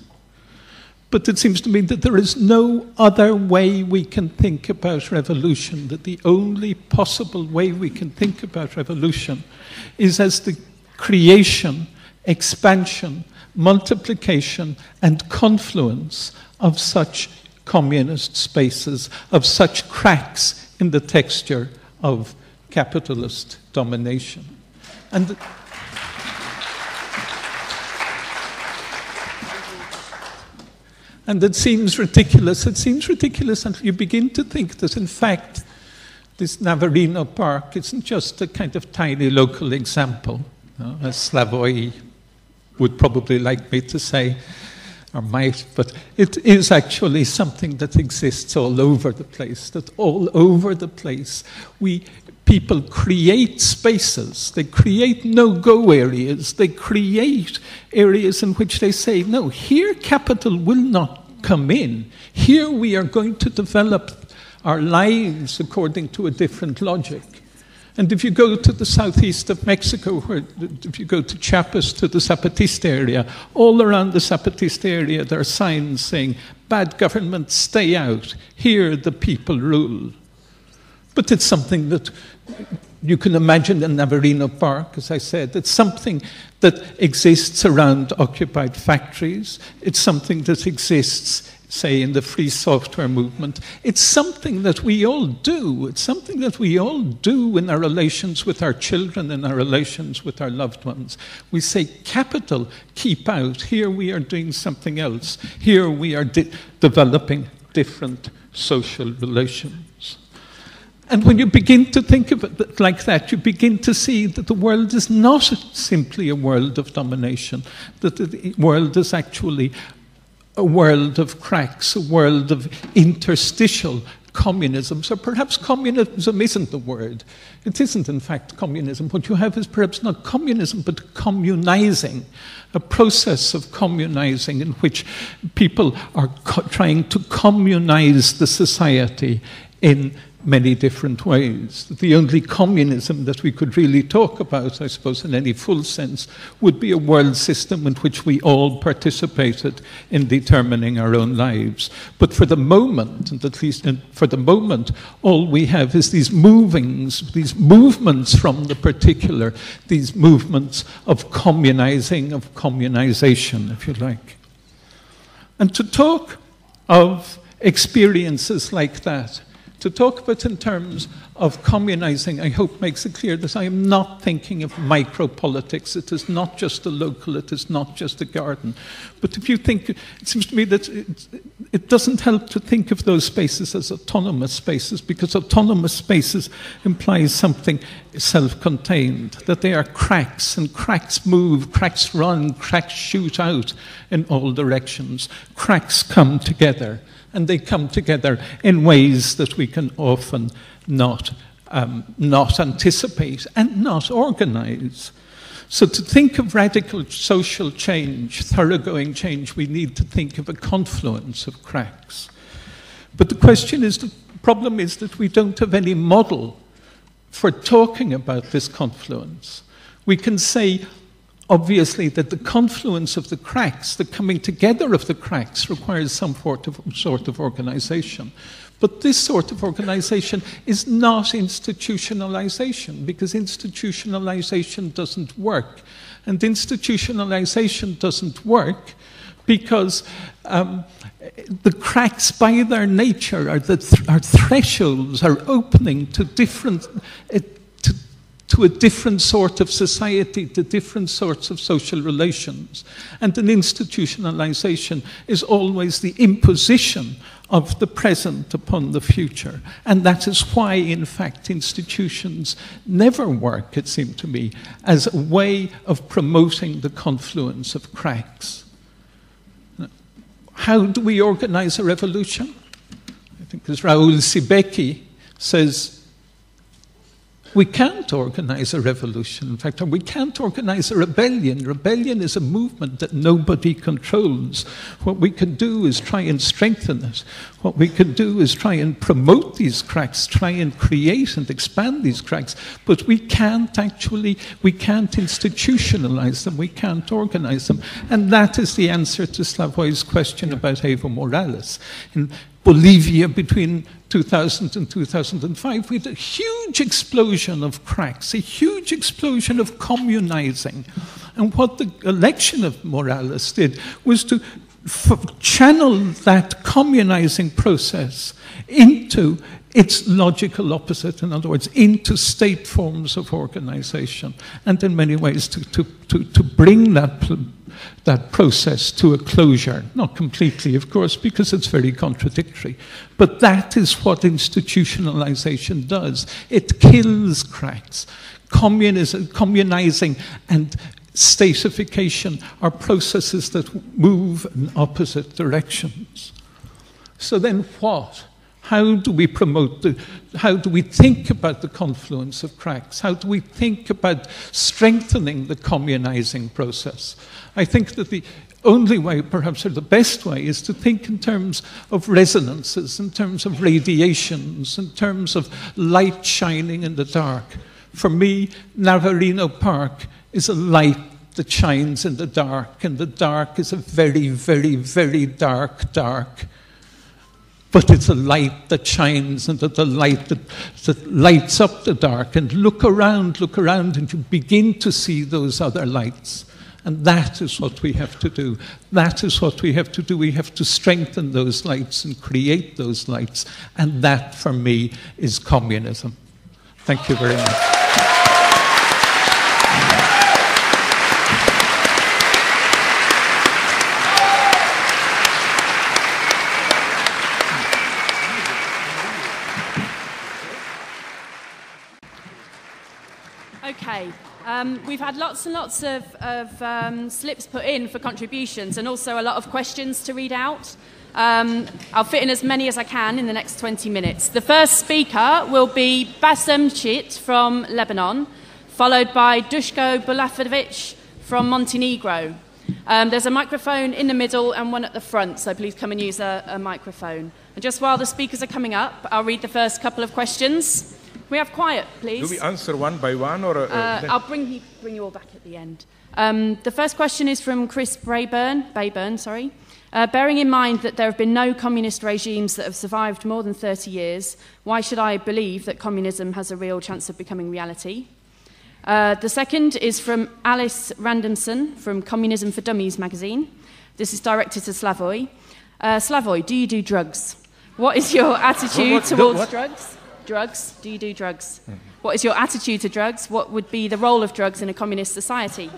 Speaker 4: But it seems to me that there is no other way we can think about revolution, that the only possible way we can think about revolution is as the creation, expansion, multiplication, and confluence of such communist spaces, of such cracks in the texture of capitalist domination. And it seems ridiculous. It seems ridiculous until you begin to think that, in fact, this Navarino Park isn't just a kind of tiny local example, as Slavoj would probably like me to say, or might, but it is actually something that exists all over the place, that all over the place people create spaces, they create no-go areas, they create areas in which they say, no, here capital will not come in. Here we are going to develop our lives according to a different logic. And if you go to the southeast of Mexico, if you go to Chiapas, to the Zapatista area, all around the Zapatista area there are signs saying, bad government, stay out. Here the people rule. But it's something that you can imagine in Navarino Park, as I said. It's something that exists around occupied factories. It's something that exists, say, in the free software movement. It's something that we all do. It's something that we all do in our relations with our children, in our relations with our loved ones. We say, capital, keep out. Here we are doing something else. Here we are developing different social relations. And when you begin to think of it like that, you begin to see that the world is not simply a world of domination, that the world is actually a world of cracks, a world of interstitial communisms, or perhaps communism isn't the word. It isn't, in fact, communism. What you have is perhaps not communism, but communizing, a process of communizing in which people are trying to communize the society in many different ways. The only communism that we could really talk about, I suppose, in any full sense, would be a world system in which we all participated in determining our own lives. But for the moment, and at least for the moment, all we have is these movements from the particular, these movements of communizing, of communization, if you like. And to talk of experiences like that, to talk about in terms of communizing, I hope makes it clear that I am not thinking of micro-politics. It is not just a local, it is not just a garden. But if you think, it seems to me that it doesn't help to think of those spaces as autonomous spaces, because autonomous spaces implies something self-contained, that they are cracks, and cracks move, cracks run, cracks shoot out in all directions. Cracks come together. And they come together in ways that we can often not anticipate and not organize. So to think of radical social change, thoroughgoing change, we need to think of a confluence of cracks. But the problem is that we don't have any model for talking about this confluence. We can say, obviously, that the confluence of the cracks, the coming together of the cracks, requires some sort of organization. But this sort of organization is not institutionalization, because institutionalization doesn't work. And institutionalization doesn't work because the cracks, by their nature, are thresholds, are opening to different to a different sort of society, to different sorts of social relations. And an institutionalization is always the imposition of the present upon the future. And that is why, in fact, institutions never work, it seemed to me, as a way of promoting the confluence of cracks. How do we organize a revolution? I think as Raoul Sibeki says, we can't organize a revolution. In fact, we can't organize a rebellion. Rebellion is a movement that nobody controls. What we can do is try and strengthen it. What we can do is try and promote these cracks, try and create and expand these cracks. But we can't institutionalize them. We can't organize them. And that is the answer to Slavoy's question about Evo Morales. In Bolivia, between 2000 and 2005, we had a huge explosion of cracks, a huge explosion of communizing. And what the election of Morales did was to channel that communizing process into its logical opposite, in other words, into state forms of organization, and in many ways to bring that process to a closure. Not completely, of course, because it's very contradictory. But that is what institutionalization does. It kills cracks. Communizing and statification are processes that move in opposite directions. So then what? How do we how do we think about the confluence of cracks? How do we think about strengthening the communizing process? I think that the only way, perhaps, or the best way, is to think in terms of resonances, in terms of radiations, in terms of light shining in the dark. For me, Navarino Park is a light that shines in the dark, and the dark is a very, very, very dark. But it's a light that shines, and the light that lights up the dark. And look around, and you begin to see those other lights. And that is what we have to do. That is what we have to do. We have to strengthen those lights and create those lights. And that, for me, is communism. Thank you very much.
Speaker 1: Okay, we've had lots and lots of slips put in for contributions, and also a lot of questions to read out. I'll fit in as many as I can in the next 20 minutes. The first speaker will be Bassem Chit from Lebanon, followed by Dushko Bulafovic from Montenegro. There's a microphone in the middle and one at the front, so please come and use a microphone. And just while the speakers are coming up, I'll read the first couple of questions. Can we have quiet, please?
Speaker 3: Do we answer one by one, or?
Speaker 1: I'll bring you all back at the end. The first question is from Chris Bayburn. Bearing in mind that there have been no communist regimes that have survived more than 30 years, why should I believe that communism has a real chance of becoming reality? The second is from Alice Randomson from Communism for Dummies magazine. This is directed to Slavoy. Slavoy, do you do drugs? What is your attitude towards drugs? Drugs? Do you do drugs? What is your attitude to drugs? What would be the role of drugs in a communist society?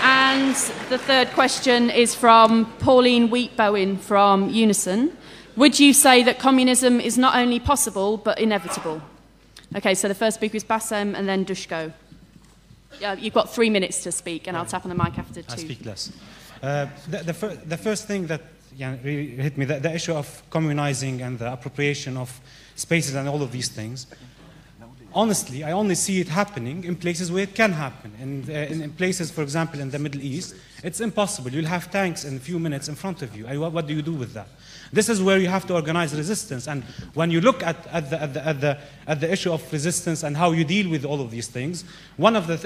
Speaker 1: And the third question is from Pauline Wheatbowen from Unison. Would you say that communism is not only possible, but inevitable? Okay, so the first speaker is Bassem and then Dushko. You've got 3 minutes to speak, and I'll tap on the mic after 2.
Speaker 5: I'll speak less. The first thing that really hit me, the issue of communizing and the appropriation of spaces and all of these things. Honestly, I only see it happening in places where it can happen. In places, for example, in the Middle East, it's impossible. You'll have tanks in a few minutes in front of you. What do you do with that? This is where you have to organize resistance. And when you look at the issue of resistance and how you deal with all of these things, one of the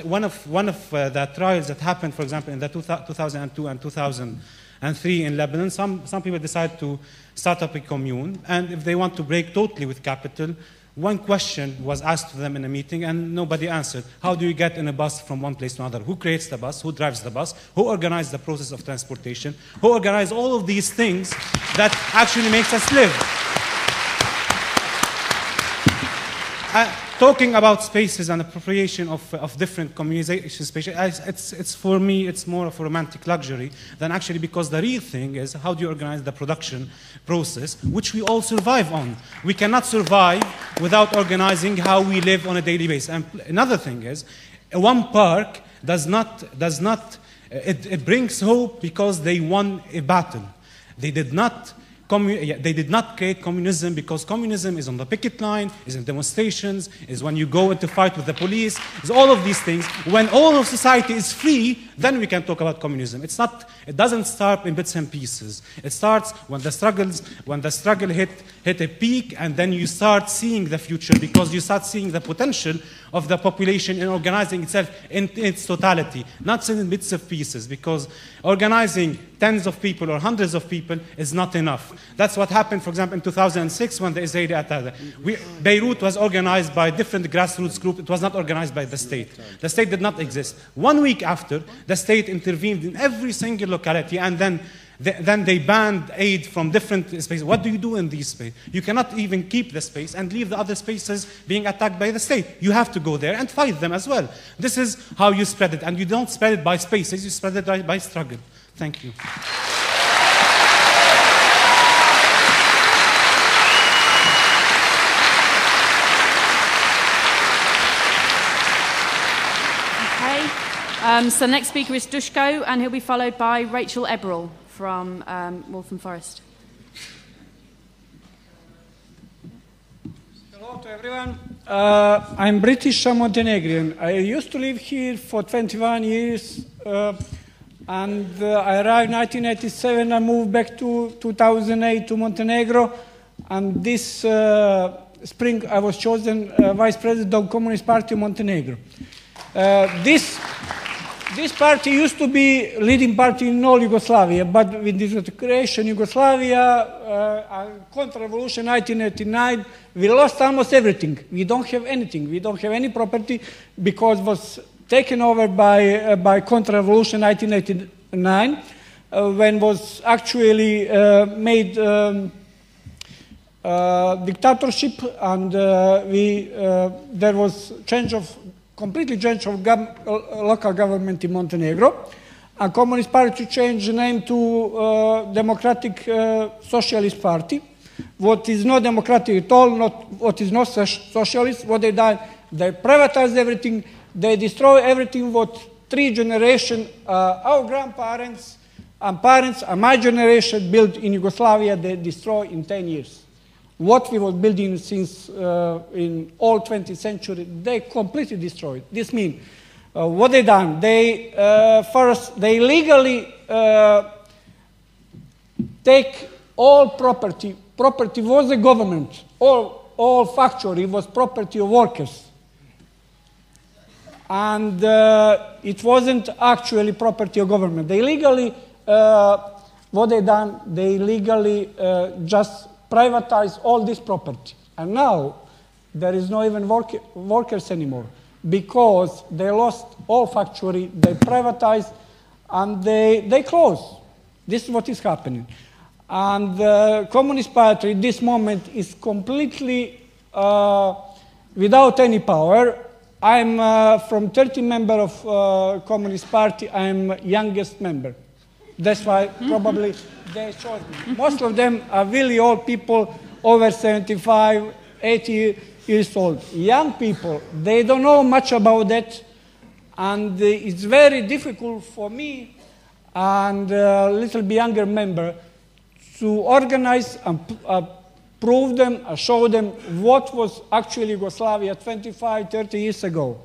Speaker 5: trials that happened, for example, in the 2002 and 2003 in Lebanon, some people decide to start up a commune, and if they want to break totally with capital, one question was asked to them in a meeting and nobody answered. How do you get in a bus from one place to another? Who creates the bus? Who drives the bus? Who organizes the process of transportation? Who organizes all of these things that actually makes us live? talking about spaces and appropriation of different communization spaces, it's for me, it's more of a romantic luxury than actually, because the real thing is how do you organize the production process, which we all survive on. We cannot survive without organizing how we live on a daily basis. And another thing is, one park it brings hope because they won a battle. They did not create communism because communism is on the picket line, is in demonstrations, is when you go into fight with the police, is all of these things. When all of society is free, then we can talk about communism. It doesn't start in bits and pieces. It starts when the struggle hit a peak, and then you start seeing the future because you start seeing the potential of the population in organizing itself in its totality, not in bits of pieces, because organizing tens of people or hundreds of people is not enough. That's what happened, for example, in 2006 when the Israeli attack. Beirut was organized by different grassroots groups. It was not organized by the state. The state did not exist. 1 week after, the state intervened in every single locality, and then they banned aid from different spaces. What do you do in these spaces? You cannot even keep the space and leave the other spaces being attacked by the state. You have to go there and fight them as well. This is how you spread it. And you don't spread it by spaces, you spread it by struggle. Thank you.
Speaker 1: So the next speaker is Dushko, and he'll be followed by Rachel Eberl from Waltham Forest.
Speaker 6: Hello to everyone. I'm British Montenegrin. I used to live here for 21 years, and I arrived in 1987. I moved back to 2008 to Montenegro, and this spring I was chosen Vice President of the Communist Party of Montenegro. This party used to be leading party in all Yugoslavia, but with disintegration Yugoslavia, counter-revolution 1989, we lost almost everything. We don't have anything. We don't have any property because it was taken over by counter-revolution 1989, when was actually made dictatorship, and there was completely change of local government in Montenegro. A Communist Party changed the name to Democratic Socialist Party. What is not democratic at all, what is not socialist, what they done, they privatized everything, they destroy everything what 3 generations, our grandparents and parents and my generation built in Yugoslavia, they destroy in 10 years. What we were building since in all 20th century, they completely destroyed. This means, what they done? They first, they legally take all property. Property was the government. All factory was property of workers. And it wasn't actually property of government. They legally, what they done? They legally just privatize all this property. And now, there is no even workers anymore because they lost all factory, they privatized, and they close. This is what is happening. And the Communist Party at this moment is completely without any power. I'm from 30 members of Communist Party, I'm youngest member. That's why probably they chose me. Most of them are really old people, over 75, 80 years old. Young people, they don't know much about that, and it's very difficult for me and a little bit younger member to organize and prove them, show them what was actually Yugoslavia 25, 30 years ago.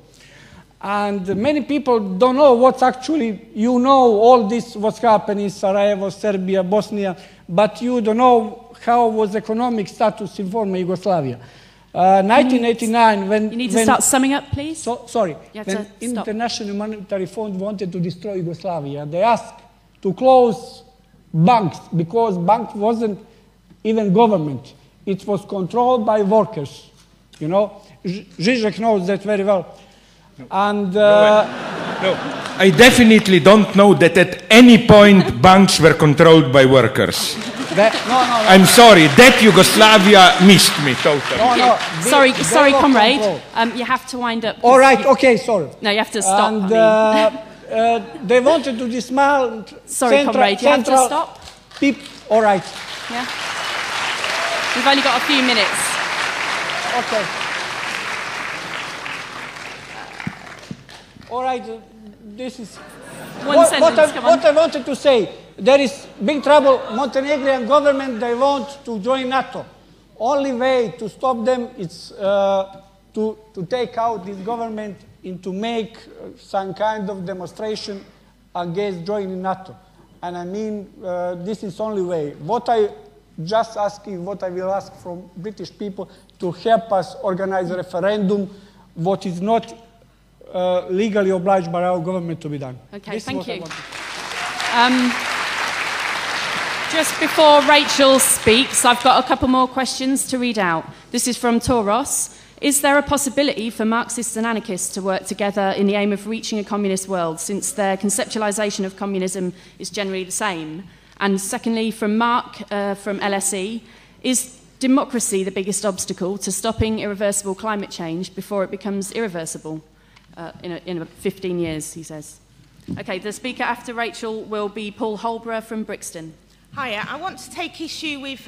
Speaker 6: And many people don't know what's actually, you know all this what's happening in Sarajevo, Serbia, Bosnia, but you don't know how was economic status in former Yugoslavia. 1989, when...
Speaker 1: You need to start summing up, please.
Speaker 6: Sorry. When International Monetary Fund wanted to destroy Yugoslavia, they asked to close banks, because bank wasn't even government. It was controlled by workers. You know, Zizek knows that very well. And
Speaker 3: no, I definitely don't know that at any point banks were controlled by workers. I'm sorry, that Yugoslavia missed me totally.
Speaker 1: Sorry, comrade. You have to wind up.
Speaker 6: All right, okay, sorry.
Speaker 1: No, you have to stop.
Speaker 6: And they wanted to dismantle.
Speaker 1: Sorry, comrade, you have to stop.
Speaker 6: All right.
Speaker 1: Yeah. We've only got a few minutes.
Speaker 6: Okay. All right. This is
Speaker 1: one sentence.
Speaker 6: What I wanted to say. There is big trouble. Montenegrin government, they want to join NATO. Only way to stop them is to take out this government and to make some kind of demonstration against joining NATO. And I mean, this is only way. What I just asking, what I will ask from British people to help us organize a referendum, what is not legally obliged by our government to be done.
Speaker 1: Okay, thank you. Just before Rachel speaks, I've got a couple more questions to read out. This is from Toros. Is there a possibility for Marxists and anarchists to work together in the aim of reaching a communist world, since their conceptualization of communism is generally the same? And secondly, from Mark from LSE, is democracy the biggest obstacle to stopping irreversible climate change before it becomes irreversible in 15 years, he says? Okay, the speaker after Rachel will be Paul Holborough from Brixton.
Speaker 7: Hiya, I want to take issue with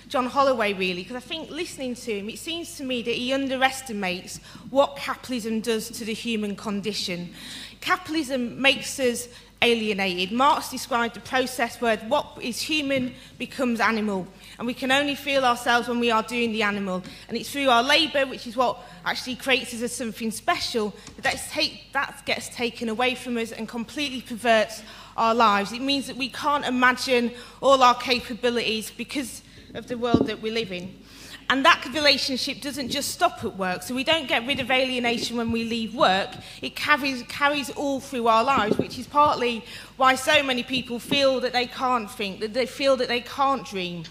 Speaker 7: John Holloway, really, because I think listening to him, it seems to me that he underestimates what capitalism does to the human condition. Capitalism makes us alienated. Marx described the process where what is human becomes animal, and we can only feel ourselves when we are doing the animal, and it's through our labour, which is what actually creates us as something special, that gets taken away from us and completely perverts our lives. It means that we can't imagine all our capabilities because of the world that we live in. And that relationship doesn't just stop at work, so we don't get rid of alienation when we leave work. It carries all through our lives, which is partly why so many people feel that they can't think, that they feel that they can't dream.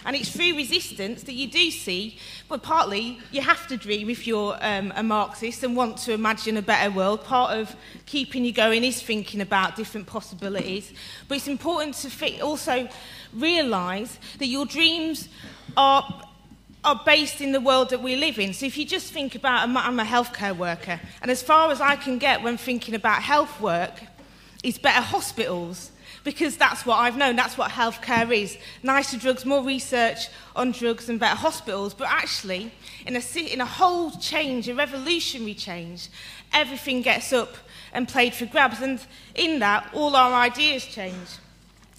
Speaker 7: And it's through resistance that you do see, well, partly you have to dream if you're a Marxist and want to imagine a better world. Part of keeping you going is thinking about different possibilities. But it's important to also realise that your dreams are based in the world that we live in. So if you just think about, I'm a healthcare worker, and as far as I can get when thinking about health work is better hospitals, because that's what I've known, that's what healthcare is. Nicer drugs, more research on drugs and better hospitals. But actually, in a whole change, a revolutionary change, everything gets up and played for grabs. And in that, all our ideas change.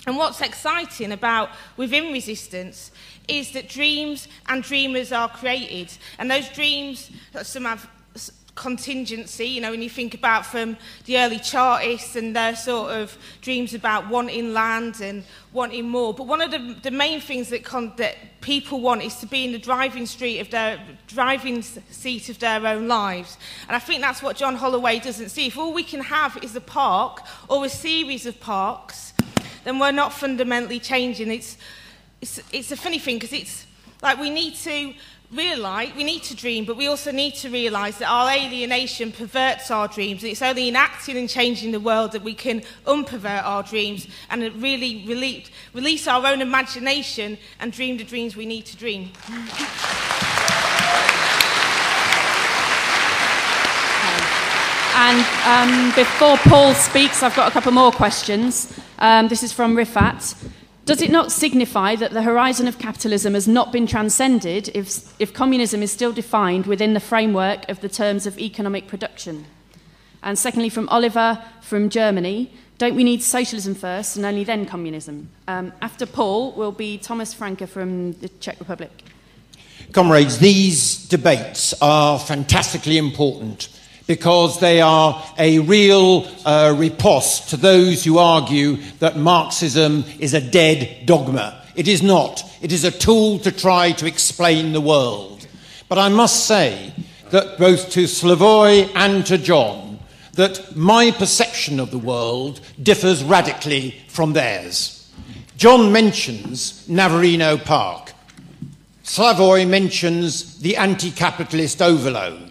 Speaker 7: And what's exciting about within resistance is that dreams and dreamers are created. And those dreams, some have contingency, you know, when you think about from the early Chartists and their sort of dreams about wanting land and wanting more. But one of the main things that people want is to be in the driving seat of their own lives. And I think that's what John Holloway doesn't see. If all we can have is a park or a series of parks, then we're not fundamentally changing. It's a funny thing, because it's like we need to dream, but we also need to realise that our alienation perverts our dreams, and it's only in acting and changing the world that we can unpervert our dreams and really release our own imagination and dream the dreams we need to dream.
Speaker 1: And before Paul speaks, I've got a couple more questions. This is from Rifat. Does it not signify that the horizon of capitalism has not been transcended if communism is still defined within the framework of the terms of economic production? And secondly, from Oliver from Germany, don't we need socialism first and only then communism? After Paul will be Thomas Franke from the Czech Republic.
Speaker 8: Comrades, these debates are fantastically important, because they are a real riposte to those who argue that Marxism is a dead dogma. It is not. It is a tool to try to explain the world. But I must say that both to Slavoj and to John, that my perception of the world differs radically from theirs. John mentions Navarino Park. Slavoj mentions the anti-capitalist overload.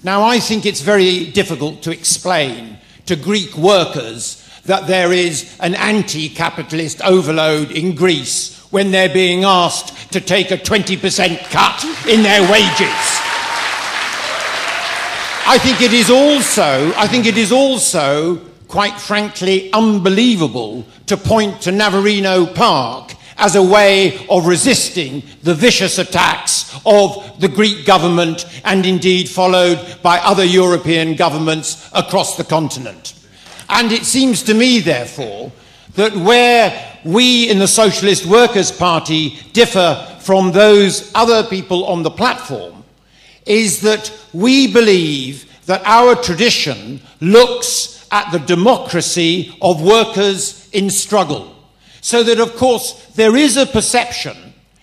Speaker 8: Now, I think it's very difficult to explain to Greek workers that there is an anti-capitalist overload in Greece when they're being asked to take a 20% cut in their wages. I think it is also, quite frankly, unbelievable to point to Navarino Park as a way of resisting the vicious attacks of the Greek government and indeed followed by other European governments across the continent. And it seems to me, therefore, that where we in the Socialist Workers' Party differ from those other people on the platform is that we believe that our tradition looks at the democracy of workers in struggle. So that, of course, there is a perception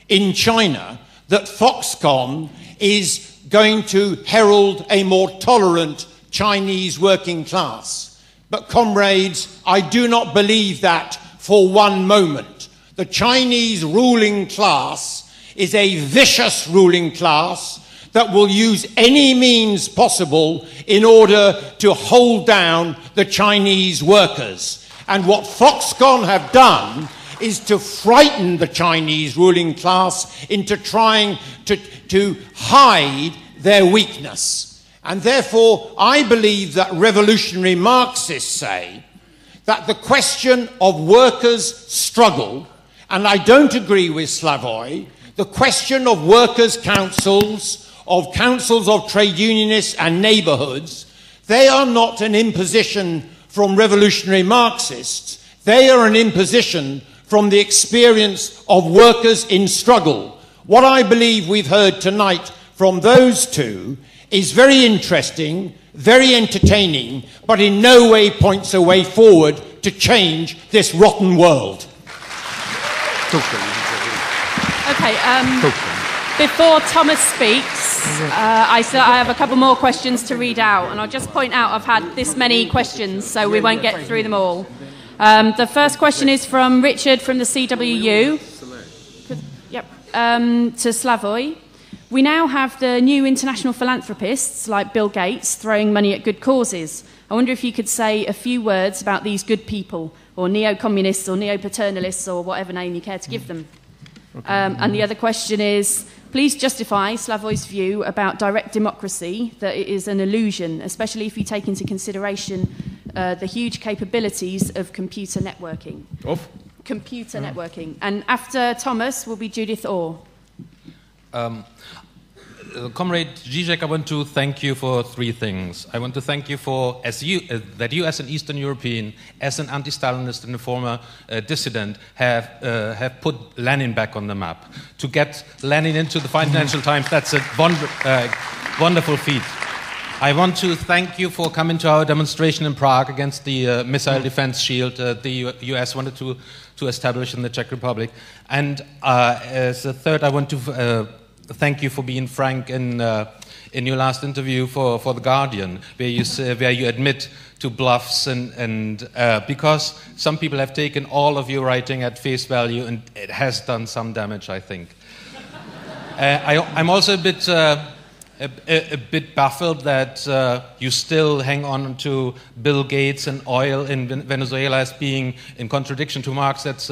Speaker 8: in China that Foxconn is going to herald a more tolerant Chinese working class. But, comrades, I do not believe that for one moment. The Chinese ruling class is a vicious ruling class that will use any means possible in order to hold down the Chinese workers. And what Foxconn have done is to frighten the Chinese ruling class into trying to hide their weakness. And therefore, I believe that revolutionary Marxists say that the question of workers' struggle, and I don't agree with Slavoj, the question of workers' councils of trade unionists and neighbourhoods, they are not an imposition from revolutionary Marxists. They are an imposition from the experience of workers in struggle. What I believe we've heard tonight from those two is very interesting, very entertaining, but in no way points a way forward to change this rotten world.
Speaker 1: Okay, before Thomas speaks, I have a couple more questions to read out, and I'll just point out I've had this many questions, so we won't get through them all. The first question is from Richard from the CWU. Yep, to Slavoj. We now have the new international philanthropists like Bill Gates throwing money at good causes. I wonder if you could say a few words about these good people, or neo-communists or neo-paternalists, or whatever name you care to give them. And the other question is, please justify Slavoj's view about direct democracy, that it is an illusion, especially if you take into consideration the huge capabilities of computer networking. Networking. And after Thomas will be Judith Orr.
Speaker 9: Comrade Zizek, I want to thank you for three things. I want to thank you for that you as an Eastern European, as an anti-Stalinist and a former dissident, have put Lenin back on the map. To get Lenin into the Financial Times, that's a wonderful feat. I want to thank you for coming to our demonstration in Prague against the missile defense shield the US wanted to establish in the Czech Republic. And as a third, I want to thank you for being frank in your last interview for The Guardian, where you admit to bluffs and because some people have taken all of your writing at face value, and it has done some damage, I think. I'm also a bit baffled that you still hang on to Bill Gates and oil in Venezuela as being in contradiction to Marx. That's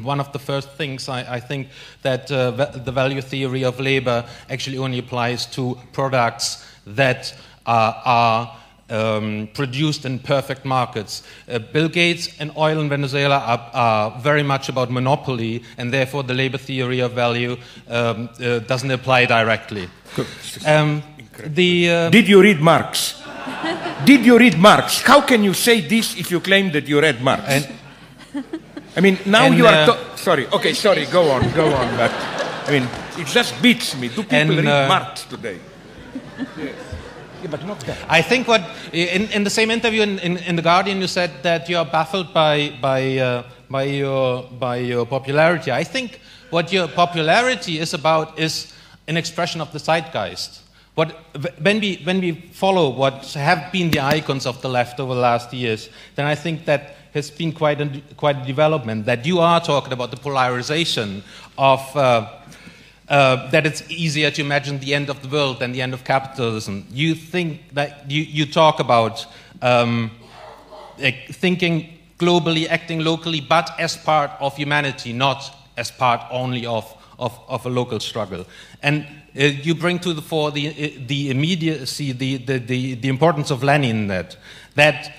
Speaker 9: one of the first things I think that the value theory of labor actually only applies to products that are produced in perfect markets. Bill Gates and oil in Venezuela are very much about monopoly, and therefore the labor theory of value doesn't apply directly.
Speaker 3: Did you read Marx? Did you read Marx? How can you say this if you claim that you read Marx? I mean, now you are... sorry, okay, sorry, go on, but... I mean, it just beats me. Do people read Marx today? Yes. Yeah, but not that.
Speaker 9: I think what... In the same interview in The Guardian, you said that you are baffled by your popularity. I think what your popularity is about is an expression of the zeitgeist. When we follow what have been the icons of the left over the last years, then I think that has been quite a development, that you are talking about the polarization of that it's easier to imagine the end of the world than the end of capitalism. You think that you talk about thinking globally, acting locally, but as part of humanity, not as part only of a local struggle. And you bring to the fore the immediacy, the importance of Lenin in that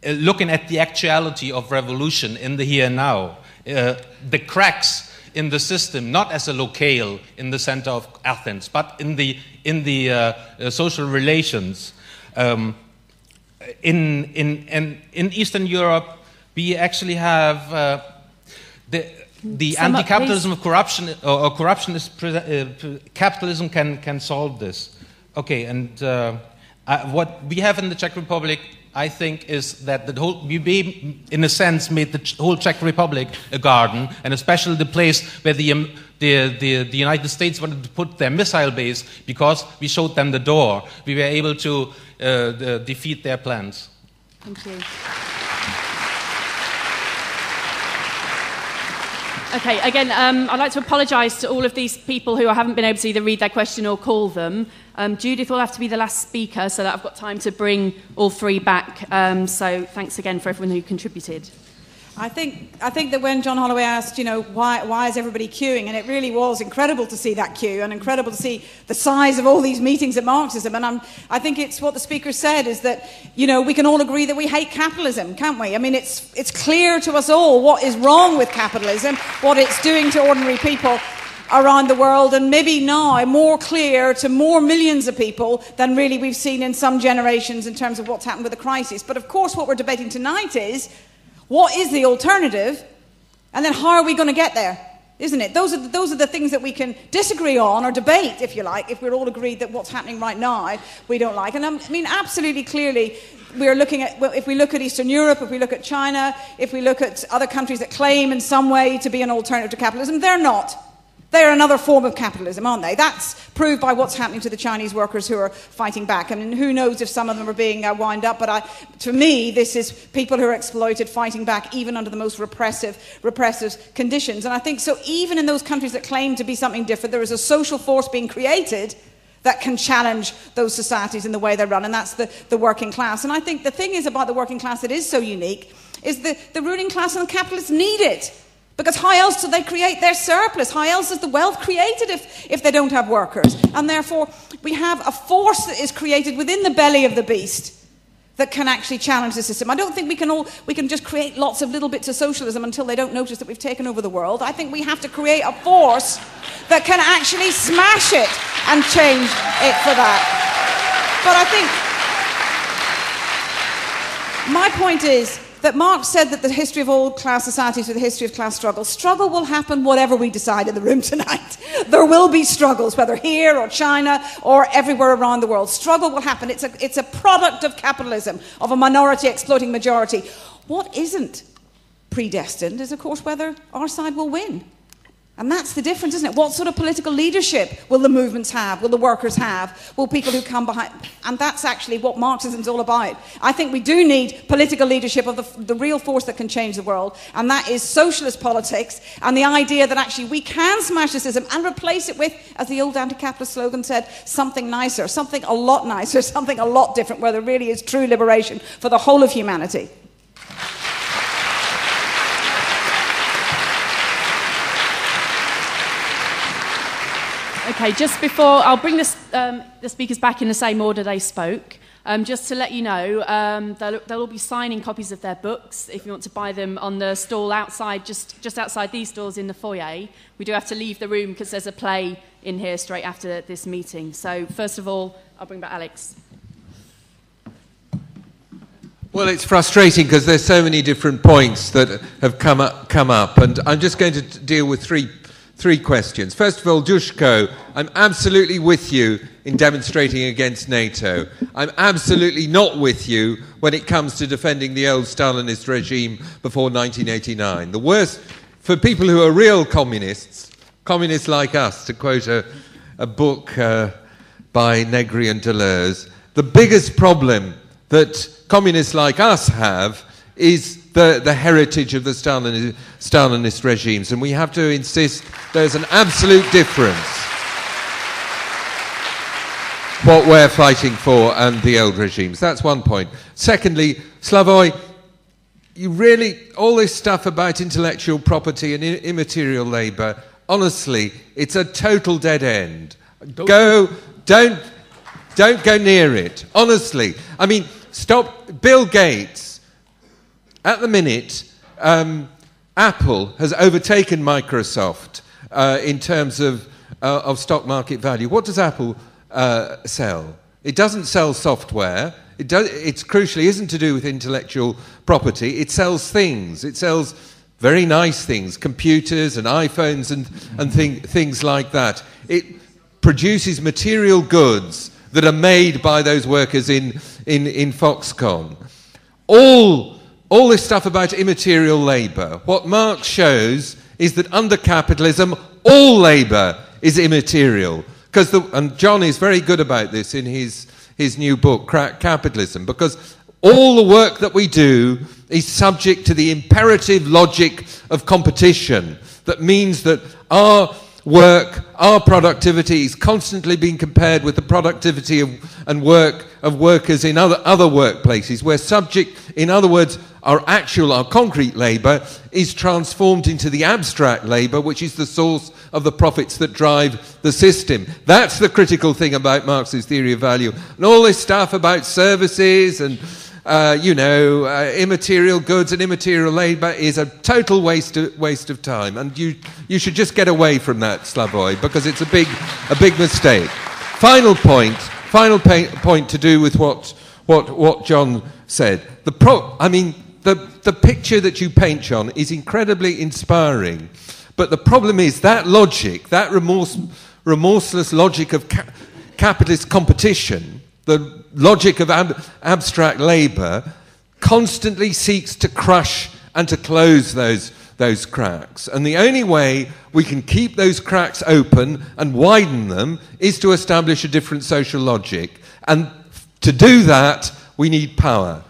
Speaker 9: looking at the actuality of revolution in the here and now, the cracks in the system, not as a locale in the center of Athens, but in the social relations. In Eastern Europe, we actually have the anti-capitalism of corruption, or capitalism can solve this. Okay, and what we have in the Czech Republic, I think, is that we in a sense made the whole Czech Republic a garden, and especially the place where the United States wanted to put their missile base, because we showed them the door. We were able to defeat their plans.
Speaker 1: Thank you. Okay, again, I'd like to apologise to all of these people who I haven't been able to either read their question or call them. Judith will have to be the last speaker so that I've got time to bring all three back. So thanks again for everyone who contributed.
Speaker 10: I think that when John Holloway asked, you know, why is everybody queuing, and it really was incredible to see that queue, and incredible to see the size of all these meetings at Marxism. And I think it's what the speaker said, is that, you know, we can all agree that we hate capitalism, can't we? I mean, it's clear to us all what is wrong with capitalism, what it's doing to ordinary people around the world, and maybe now more clear to more millions of people than really we've seen in some generations in terms of what's happened with the crisis. But of course, what we're debating tonight is, what is the alternative, and then how are we going to get there, isn't it? Those are the things that we can disagree on, or debate, if you like, if we're all agreed that what's happening right now we don't like. And I mean, absolutely clearly, we're looking at, well, if we look at Eastern Europe, if we look at China, if we look at other countries that claim in some way to be an alternative to capitalism, they're not. They're another form of capitalism, aren't they? That's proved by what's happening to the Chinese workers who are fighting back. I mean, who knows if some of them are being wound up, but to me, this is people who are exploited fighting back even under the most repressive conditions. And I think so even in those countries that claim to be something different, there is a social force being created that can challenge those societies in the way they run, and that's the working class. And I think the thing is about the working class that is so unique is the ruling class and the capitalists need it. Because how else do they create their surplus? How else is the wealth created if they don't have workers? And therefore, we have a force that is created within the belly of the beast that can actually challenge the system. I don't think we can just create lots of little bits of socialism until they don't notice that we've taken over the world. I think we have to create a force that can actually smash it and change it for that. But I think my point is that Marx said that the history of all class societies is the history of class struggle. Struggle will happen whatever we decide in the room tonight. There will be struggles, whether here or China or everywhere around the world. Struggle will happen. It's a product of capitalism, of a minority exploiting majority. What isn't predestined is, of course, whether our side will win. And that's the difference, isn't it? What sort of political leadership will the movements have? Will the workers have? Will people who come behind? And that's actually what Marxism is all about. I think we do need political leadership of the real force that can change the world, and that is socialist politics, and the idea that actually we can smash the system and replace it with, as the old anti-capitalist slogan said, something nicer, something a lot nicer, something a lot different, where there really is true liberation for the whole of humanity.
Speaker 1: Okay, just before, I'll bring the speakers back in the same order they spoke. Just to let you know, they'll all be signing copies of their books if you want to buy them on the stall outside, just outside these doors in the foyer. We do have to leave the room because there's a play in here straight after this meeting. So first of all, I'll bring back Alex.
Speaker 2: Well, it's frustrating because there's so many different points that have come up, and I'm just going to deal with three questions. First of all, Dushko, I'm absolutely with you in demonstrating against NATO. I'm absolutely not with you when it comes to defending the old Stalinist regime before 1989. The worst, for people who are real communists like us, to quote a book by Negri and Deleuze, the biggest problem that communists like us have is the heritage of the Stalinist regimes, and we have to insist there's an absolute difference what we're fighting for and the old regimes. That's one point. Secondly, Slavoj, you really, all this stuff about intellectual property and immaterial labour, honestly, it's a total dead end. Don't go near it. Honestly. I mean, stop. Bill Gates, at the minute, Apple has overtaken Microsoft in terms of stock market value. What does Apple sell? It doesn't sell software. It's crucially isn't to do with intellectual property. It sells things. It sells very nice things, computers and iPhones and things like that. It produces material goods that are made by those workers in Foxconn. All this stuff about immaterial labour, what Marx shows is that under capitalism, all labour is immaterial. And John is very good about this in his new book, Crack Capitalism, because all the work that we do is subject to the imperative logic of competition. That means that our work, our productivity is constantly being compared with the productivity and work of workers in other workplaces. We're subject, in other words, our concrete labour is transformed into the abstract labour, which is the source of the profits that drive the system. That's the critical thing about Marx's theory of value. And all this stuff about services and immaterial goods and immaterial labour is a total waste of time. And you should just get away from that, Slavoj, because it's a big mistake. Final point to do with what John said. The picture that you paint, John, is incredibly inspiring. But the problem is that logic, that remorseless logic of capitalist competition, the logic of abstract labour, constantly seeks to crush and to close those cracks. And the only way we can keep those cracks open and widen them is to establish a different social logic. And to do that, we need power.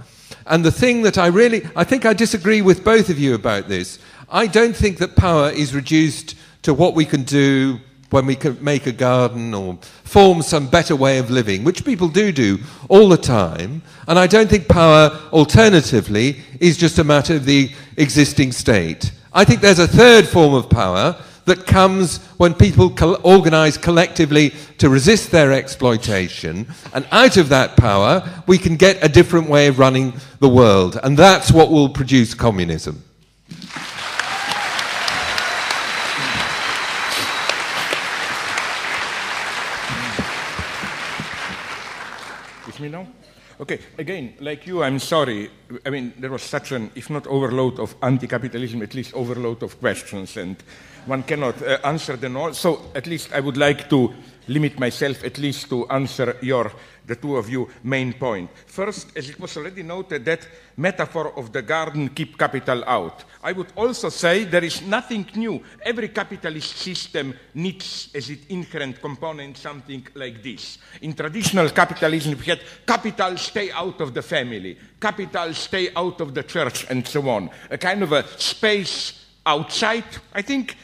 Speaker 2: And the thing that I think I disagree with both of you about this. I don't think that power is reduced to what we can do when we can make a garden or form some better way of living, which people do all the time. And I don't think power, alternatively, is just a matter of the existing state. I think there's a third form of power that comes when people organise collectively to resist their exploitation, and out of that power we can get a different way of running the world, and that's what will produce communism.
Speaker 3: Is me now? Okay, again, like you, I'm sorry. I mean, there was such an, if not overload of anti-capitalism, at least overload of questions, and one cannot answer them all. So at least I would like to limit myself at least to answer the two of you, main point. First, as it was already noted, that metaphor of the garden, keep capital out. I would also say there is nothing new. Every capitalist system needs as its inherent component something like this. In traditional capitalism, we had capital stay out of the family, capital stay out of the church, and so on. A kind of a space outside, I think.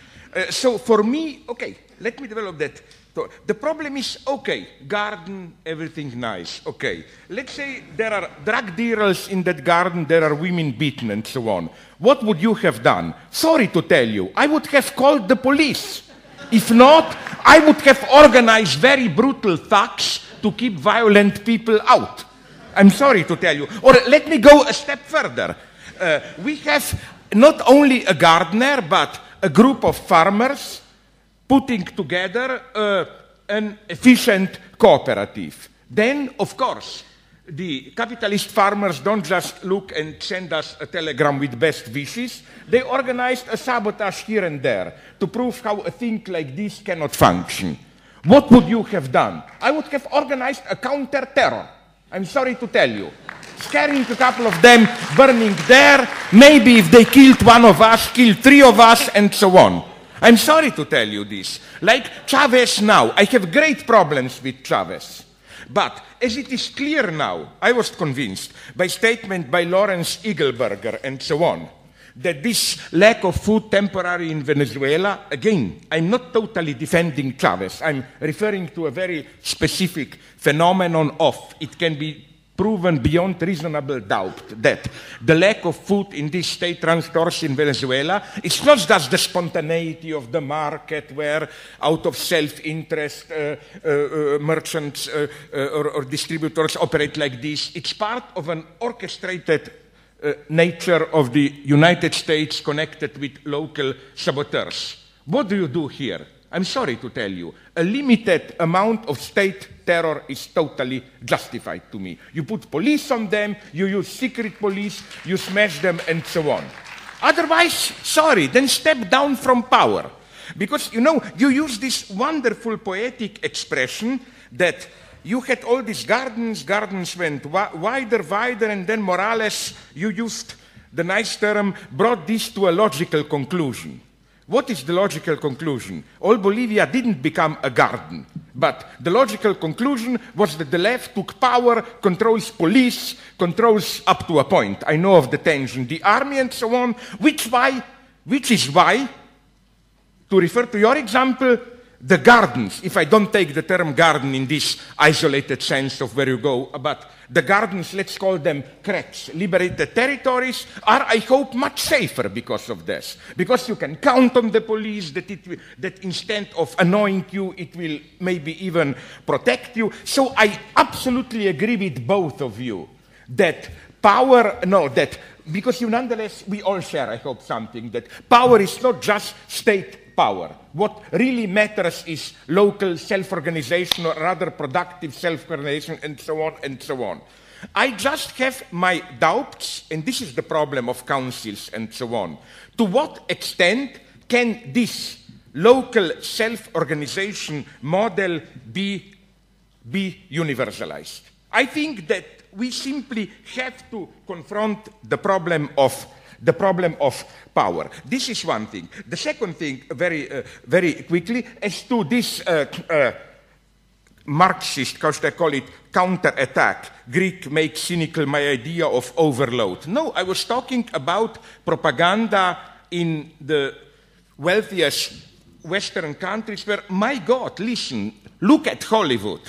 Speaker 3: So for me, okay, let me develop that. So the problem is, okay, garden, everything nice, okay. Let's say there are drug dealers in that garden, there are women beaten and so on. What would you have done? Sorry to tell you, I would have called the police. If not, I would have organized very brutal thugs to keep violent people out. I'm sorry to tell you. Or let me go a step further. We have not only a gardener, but a group of farmers putting together an efficient cooperative. Then, of course, the capitalist farmers don't just look and send us a telegram with best wishes. They organized a sabotage here and there to prove how a thing like this cannot function. What would you have done? I would have organized a counter-terror. I'm sorry to tell you. Scaring a couple of them, burning there. Maybe if they killed one of us, killed three of us, and so on. I'm sorry to tell you this. Like Chavez now, I have great problems with Chavez. But as it is clear now, I was convinced by statement by Lawrence Eagleburger and so on, that this lack of food temporary in Venezuela, again, I'm not totally defending Chavez. I'm referring to a very specific phenomenon of, it can be proven beyond reasonable doubt that the lack of food in these state-run stores in Venezuela is not just the spontaneity of the market where out of self-interest merchants or distributors operate like this. It's part of an orchestrated nature of the United States connected with local saboteurs. What do you do here? I'm sorry to tell you, a limited amount of state terror is totally justified to me. You put police on them, you use secret police, you smash them, and so on. Otherwise, sorry, then step down from power. Because, you know, you use this wonderful poetic expression that you had all these gardens went wider, and then Morales, you used the nice term, brought this to a logical conclusion. What is the logical conclusion? All Bolivia didn't become a garden, but the logical conclusion was that the left took power, controls police, controls up to a point. I know of the tension, the army and so on, which is why, to refer to your example, the gardens, if I don't take the term garden in this isolated sense of where you go, but the gardens, let's call them cracks, liberated territories, are, I hope, much safer because of this. Because you can count on the police that instead of annoying you, it will maybe even protect you. So I absolutely agree with both of you that because you nonetheless, we all share, I hope, something, that power is not just state power. What really matters is local self-organization or rather productive self-organization and so on and so on. I just have my doubts, and this is the problem of councils and so on. To what extent can this local self-organization model be universalized? I think that we simply have to confront the problem of power. This is one thing. The second thing, very quickly, as to this Marxist, how should I call it, counterattack. Greek makes cynical my idea of overload. No, I was talking about propaganda in the wealthiest Western countries where, my God, listen, look at Hollywood.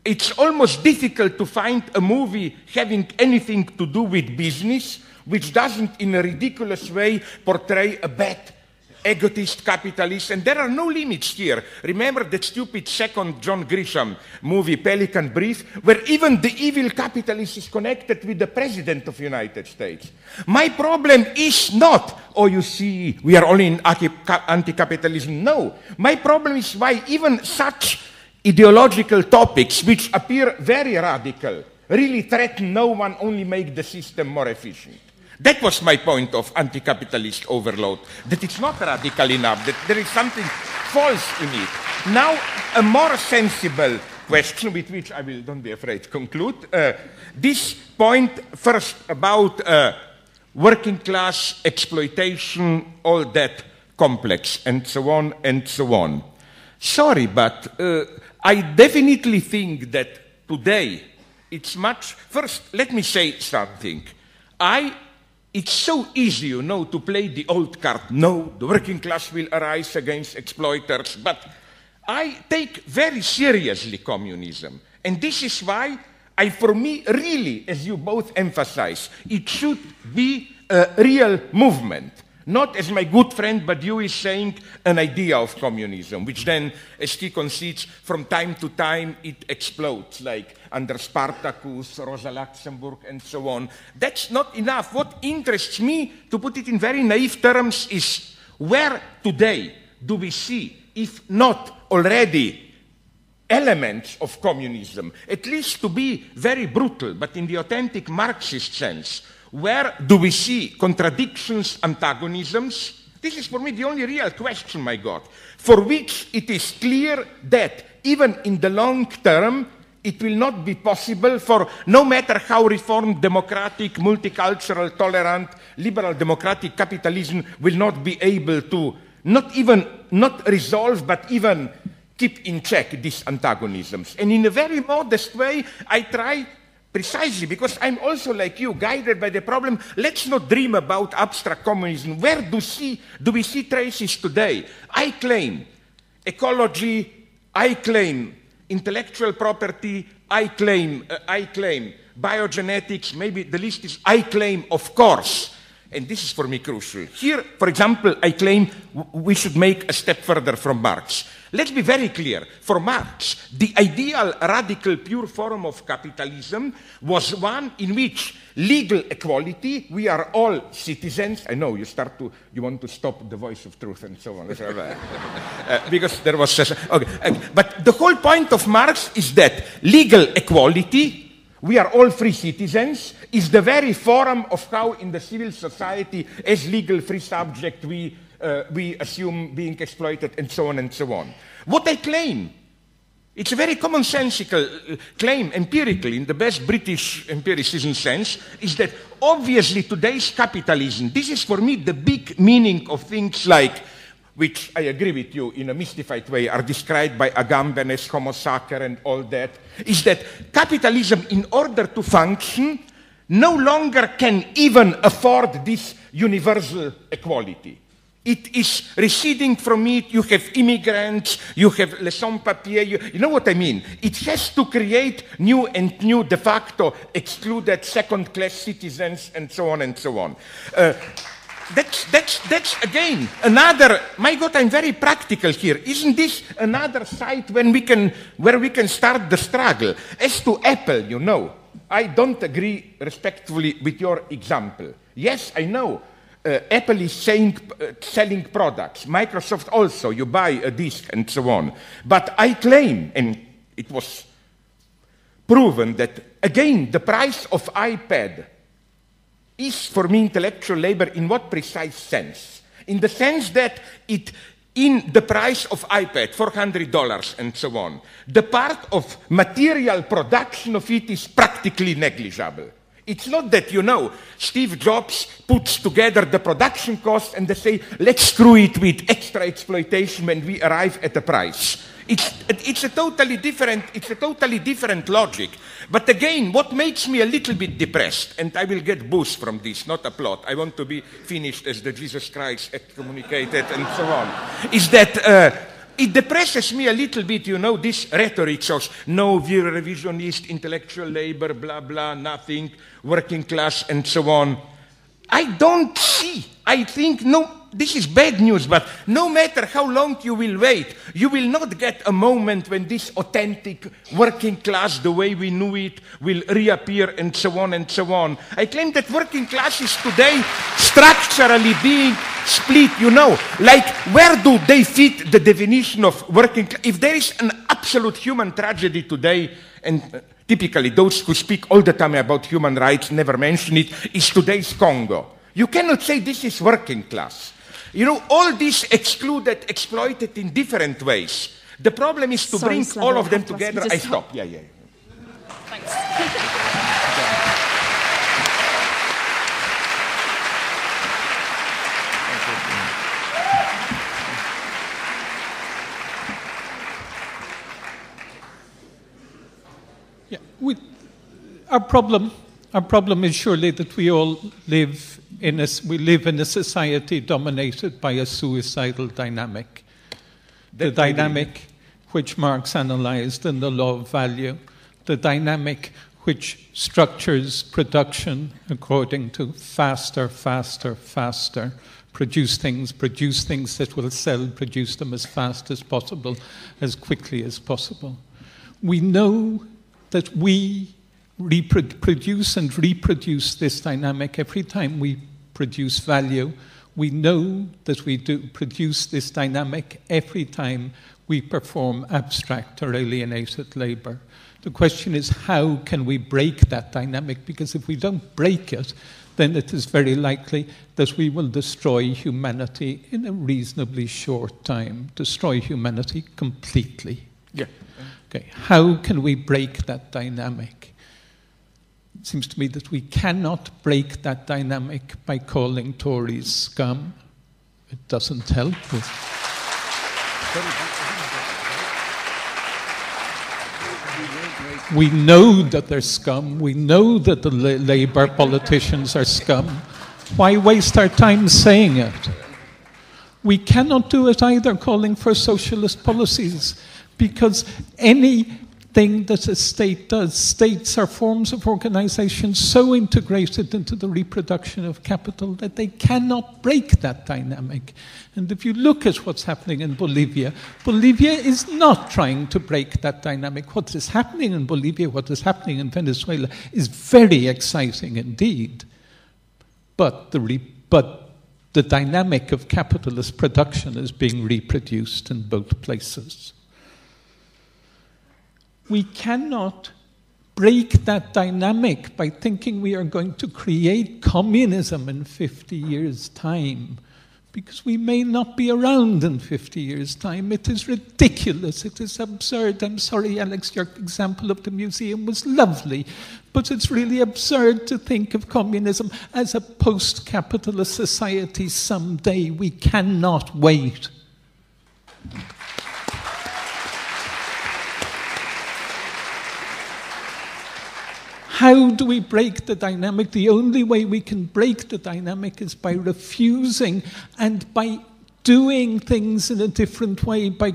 Speaker 3: It's almost difficult to find a movie having anything to do with business which doesn't in a ridiculous way portray a bad, egotist capitalist, and there are no limits here. Remember that stupid second John Grisham movie, Pelican Brief, where even the evil capitalist is connected with the President of the United States. My problem is not, oh, you see, we are only in anti-capitalism. No. My problem is why even such ideological topics, which appear very radical, really threaten no one, only make the system more efficient. That was my point of anti-capitalist overload, that it's not radical enough, that there is something false in it. Now, a more sensible question, with which I will, don't be afraid, conclude. This point first about working class exploitation, all that complex, and so on and so on. Sorry, but I definitely think that today it's much... First, let me say something. It's so easy, you know, to play the old card. No, the working class will arise against exploiters. But I take very seriously communism. And this is why, for me, really, as you both emphasize, it should be a real movement. Not, as my good friend Badiou is saying, an idea of communism, which then, as he concedes, from time to time it explodes, like under Spartacus, Rosa Luxemburg, and so on. That's not enough. What interests me, to put it in very naive terms, is where today do we see, if not already, elements of communism, at least to be very brutal, but in the authentic Marxist sense. Where do we see contradictions, antagonisms? This is for me the only real question, my God, for which it is clear that even in the long term, it will not be possible for, no matter how reformed, democratic, multicultural, tolerant, liberal democratic capitalism will not be able to not resolve, but even keep in check these antagonisms. And in a very modest way, I try precisely because I'm also like you, guided by the problem. Let's not dream about abstract communism. Where do we see traces today? I claim ecology, I claim intellectual property, I claim biogenetics, maybe the list is, I claim, of course, and this is for me crucial. Here, for example, I claim we should make a step further from Marx. Let's be very clear. For Marx, the ideal radical pure form of capitalism was one in which legal equality, we are all citizens. I know you want to stop the voice of truth and so on. Because there was, okay. But the whole point of Marx is that legal equality, we are all free citizens, is the very form of how in the civil society as legal free subject we assume being exploited and so on and so on. What I claim, it's a very commonsensical claim, empirically, in the best British empiricism sense, is that obviously today's capitalism, this is for me the big meaning of things like, which I agree with you in a mystified way, are described by Agamben as homo sacer and all that, is that capitalism, in order to function, no longer can even afford this universal equality. It is receding from it. You have immigrants, you have les sans-papiers, you know what I mean? It has to create new and new de facto excluded second-class citizens and so on and so on. That's again another, my God, I'm very practical here. Isn't this another site where we can start the struggle? As to Apple, you know, I don't agree respectfully with your example. Yes, I know. Apple is selling products. Microsoft also, you buy a disk and so on. But I claim, and it was proven, that again, the price of iPad is for me intellectual labor in what precise sense? In the sense that in the price of iPad, $400 and so on, the part of material production of it is practically negligible. It's not that, you know, Steve Jobs puts together the production costs and they say, let's screw it with extra exploitation when we arrive at a price. It's a totally different logic. But again, what makes me a little bit depressed, and I will get boost from this, not applaud, I want to be finished as the Jesus Christ excommunicated and so on, is that it depresses me a little bit, you know, this rhetoric shows, no, we're revisionist, intellectual labor, blah, blah, nothing, working class, and so on. I don't see. I think, no, this is bad news, but no matter how long you will wait, you will not get a moment when this authentic working class, the way we knew it, will reappear, and so on and so on. I claim that working class is today structurally being split, you know. Like, where do they fit the definition of working class? If there is an absolute human tragedy today, and typically those who speak all the time about human rights never mention it, is today's Congo. You cannot say this is working class. You know, all this excluded, exploited in different ways. The problem is to bring all of them together. I stop. Yeah.
Speaker 1: Thanks.
Speaker 4: Yeah, our problem is surely that we all live in a society dominated by a suicidal dynamic. The dynamic which Marx analyzed in The Law of Value, the dynamic which structures production according to faster, produce things that will sell, produce them as fast as possible, as quickly as possible. We know that we produce and reproduce this dynamic every time we produce value. We know that we do produce this dynamic every time we perform abstract or alienated labor. The question is, how can we break that dynamic? Because if we don't break it, then it is very likely that we will destroy humanity in a reasonably short time, destroy humanity completely.
Speaker 3: Yeah.
Speaker 4: Okay. How can we break that dynamic? It seems to me that we cannot break that dynamic by calling Tories scum. It doesn't help. We know that they're scum. We know that the Labour politicians are scum. Why waste our time saying it? We cannot do it either calling for socialist policies, because any thing that a state does. States are forms of organization so integrated into the reproduction of capital that they cannot break that dynamic. And if you look at what's happening in Bolivia, Bolivia is not trying to break that dynamic. What is happening in Bolivia, what is happening in Venezuela is very exciting indeed. But the dynamic of capitalist production is being reproduced in both places. We cannot break that dynamic by thinking we are going to create communism in 50 years' time, because we may not be around in 50 years' time. It is ridiculous. It is absurd. I'm sorry, Alex, your example of the museum was lovely, but it's really absurd to think of communism as a post-capitalist society someday. We cannot wait. How do we break the dynamic? The only way we can break the dynamic is by refusing and by doing things in a different way, by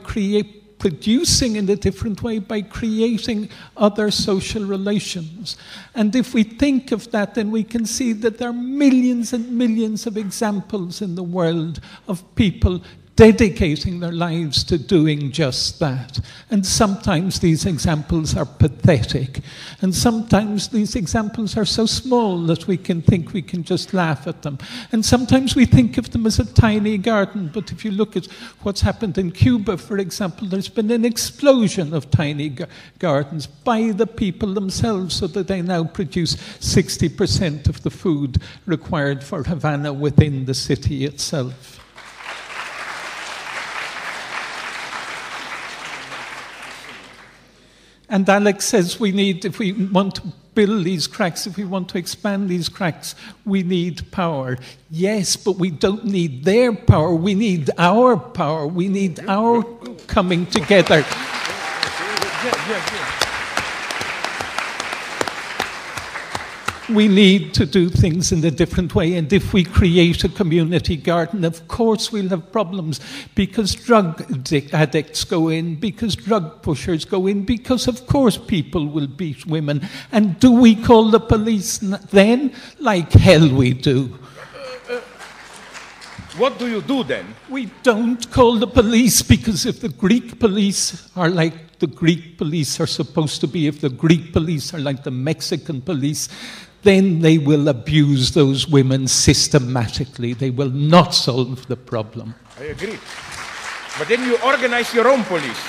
Speaker 4: producing in a different way, by creating other social relations. And if we think of that, then we can see that there are millions and millions of examples in the world of people dedicating their lives to doing just that. And sometimes these examples are pathetic. And sometimes these examples are so small that we can think we can just laugh at them. And sometimes we think of them as a tiny garden. But if you look at what's happened in Cuba, for example, there's been an explosion of tiny gardens by the people themselves, so that they now produce 60% of the food required for Havana within the city itself. And Alex says we need, if we want to build these cracks, if we want to expand these cracks, we need power. Yes, but we don't need their power. We need our power. We need our coming together. We need to do things in a different way. And if we create a community garden, of course we'll have problems, because drug addicts go in, because drug pushers go in, because of course people will beat women. And do we call the police then? Like hell we do.
Speaker 3: What do you do then?
Speaker 4: We don't call the police, because if the Greek police are like the Greek police are supposed to be, if the Greek police are like the Mexican police, then they will abuse those women systematically. They will not solve the problem.
Speaker 3: I agree. But then you organize your own police.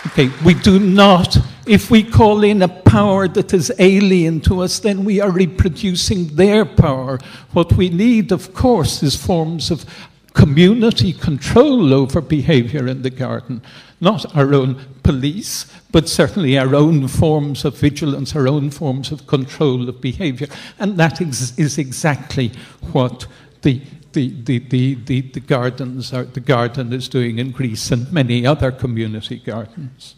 Speaker 4: Okay, we do not. If we call in a power that is alien to us, then we are reproducing their power. What we need, of course, is forms of community control over behavior in the garden. Not our own police, but certainly our own forms of vigilance, our own forms of control of behavior. And that is exactly what the garden is doing in Greece and many other community gardens.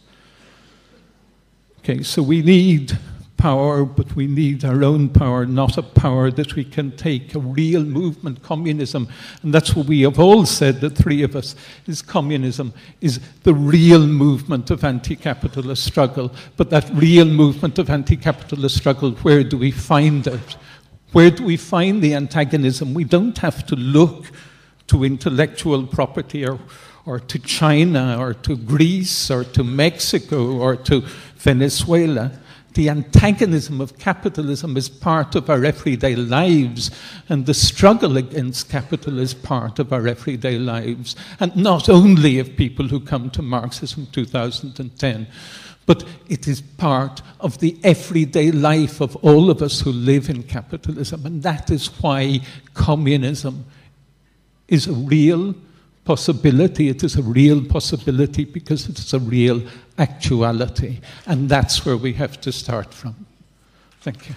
Speaker 4: Okay, so we need power, but we need our own power, not a power that we can take, a real movement, communism. And that's what we have all said, the three of us, is communism is the real movement of anti-capitalist struggle. But that real movement of anti-capitalist struggle, where do we find it? Where do we find the antagonism? We don't have to look to intellectual property or to China or to Greece or to Mexico or to Venezuela. The antagonism of capitalism is part of our everyday lives, and the struggle against capital is part of our everyday lives, and not only of people who come to Marxism 2010, but it is part of the everyday life of all of us who live in capitalism, and that is why communism is a real possibility. It is a real possibility because it is a real actuality. And that's where we have to start from. Thank you.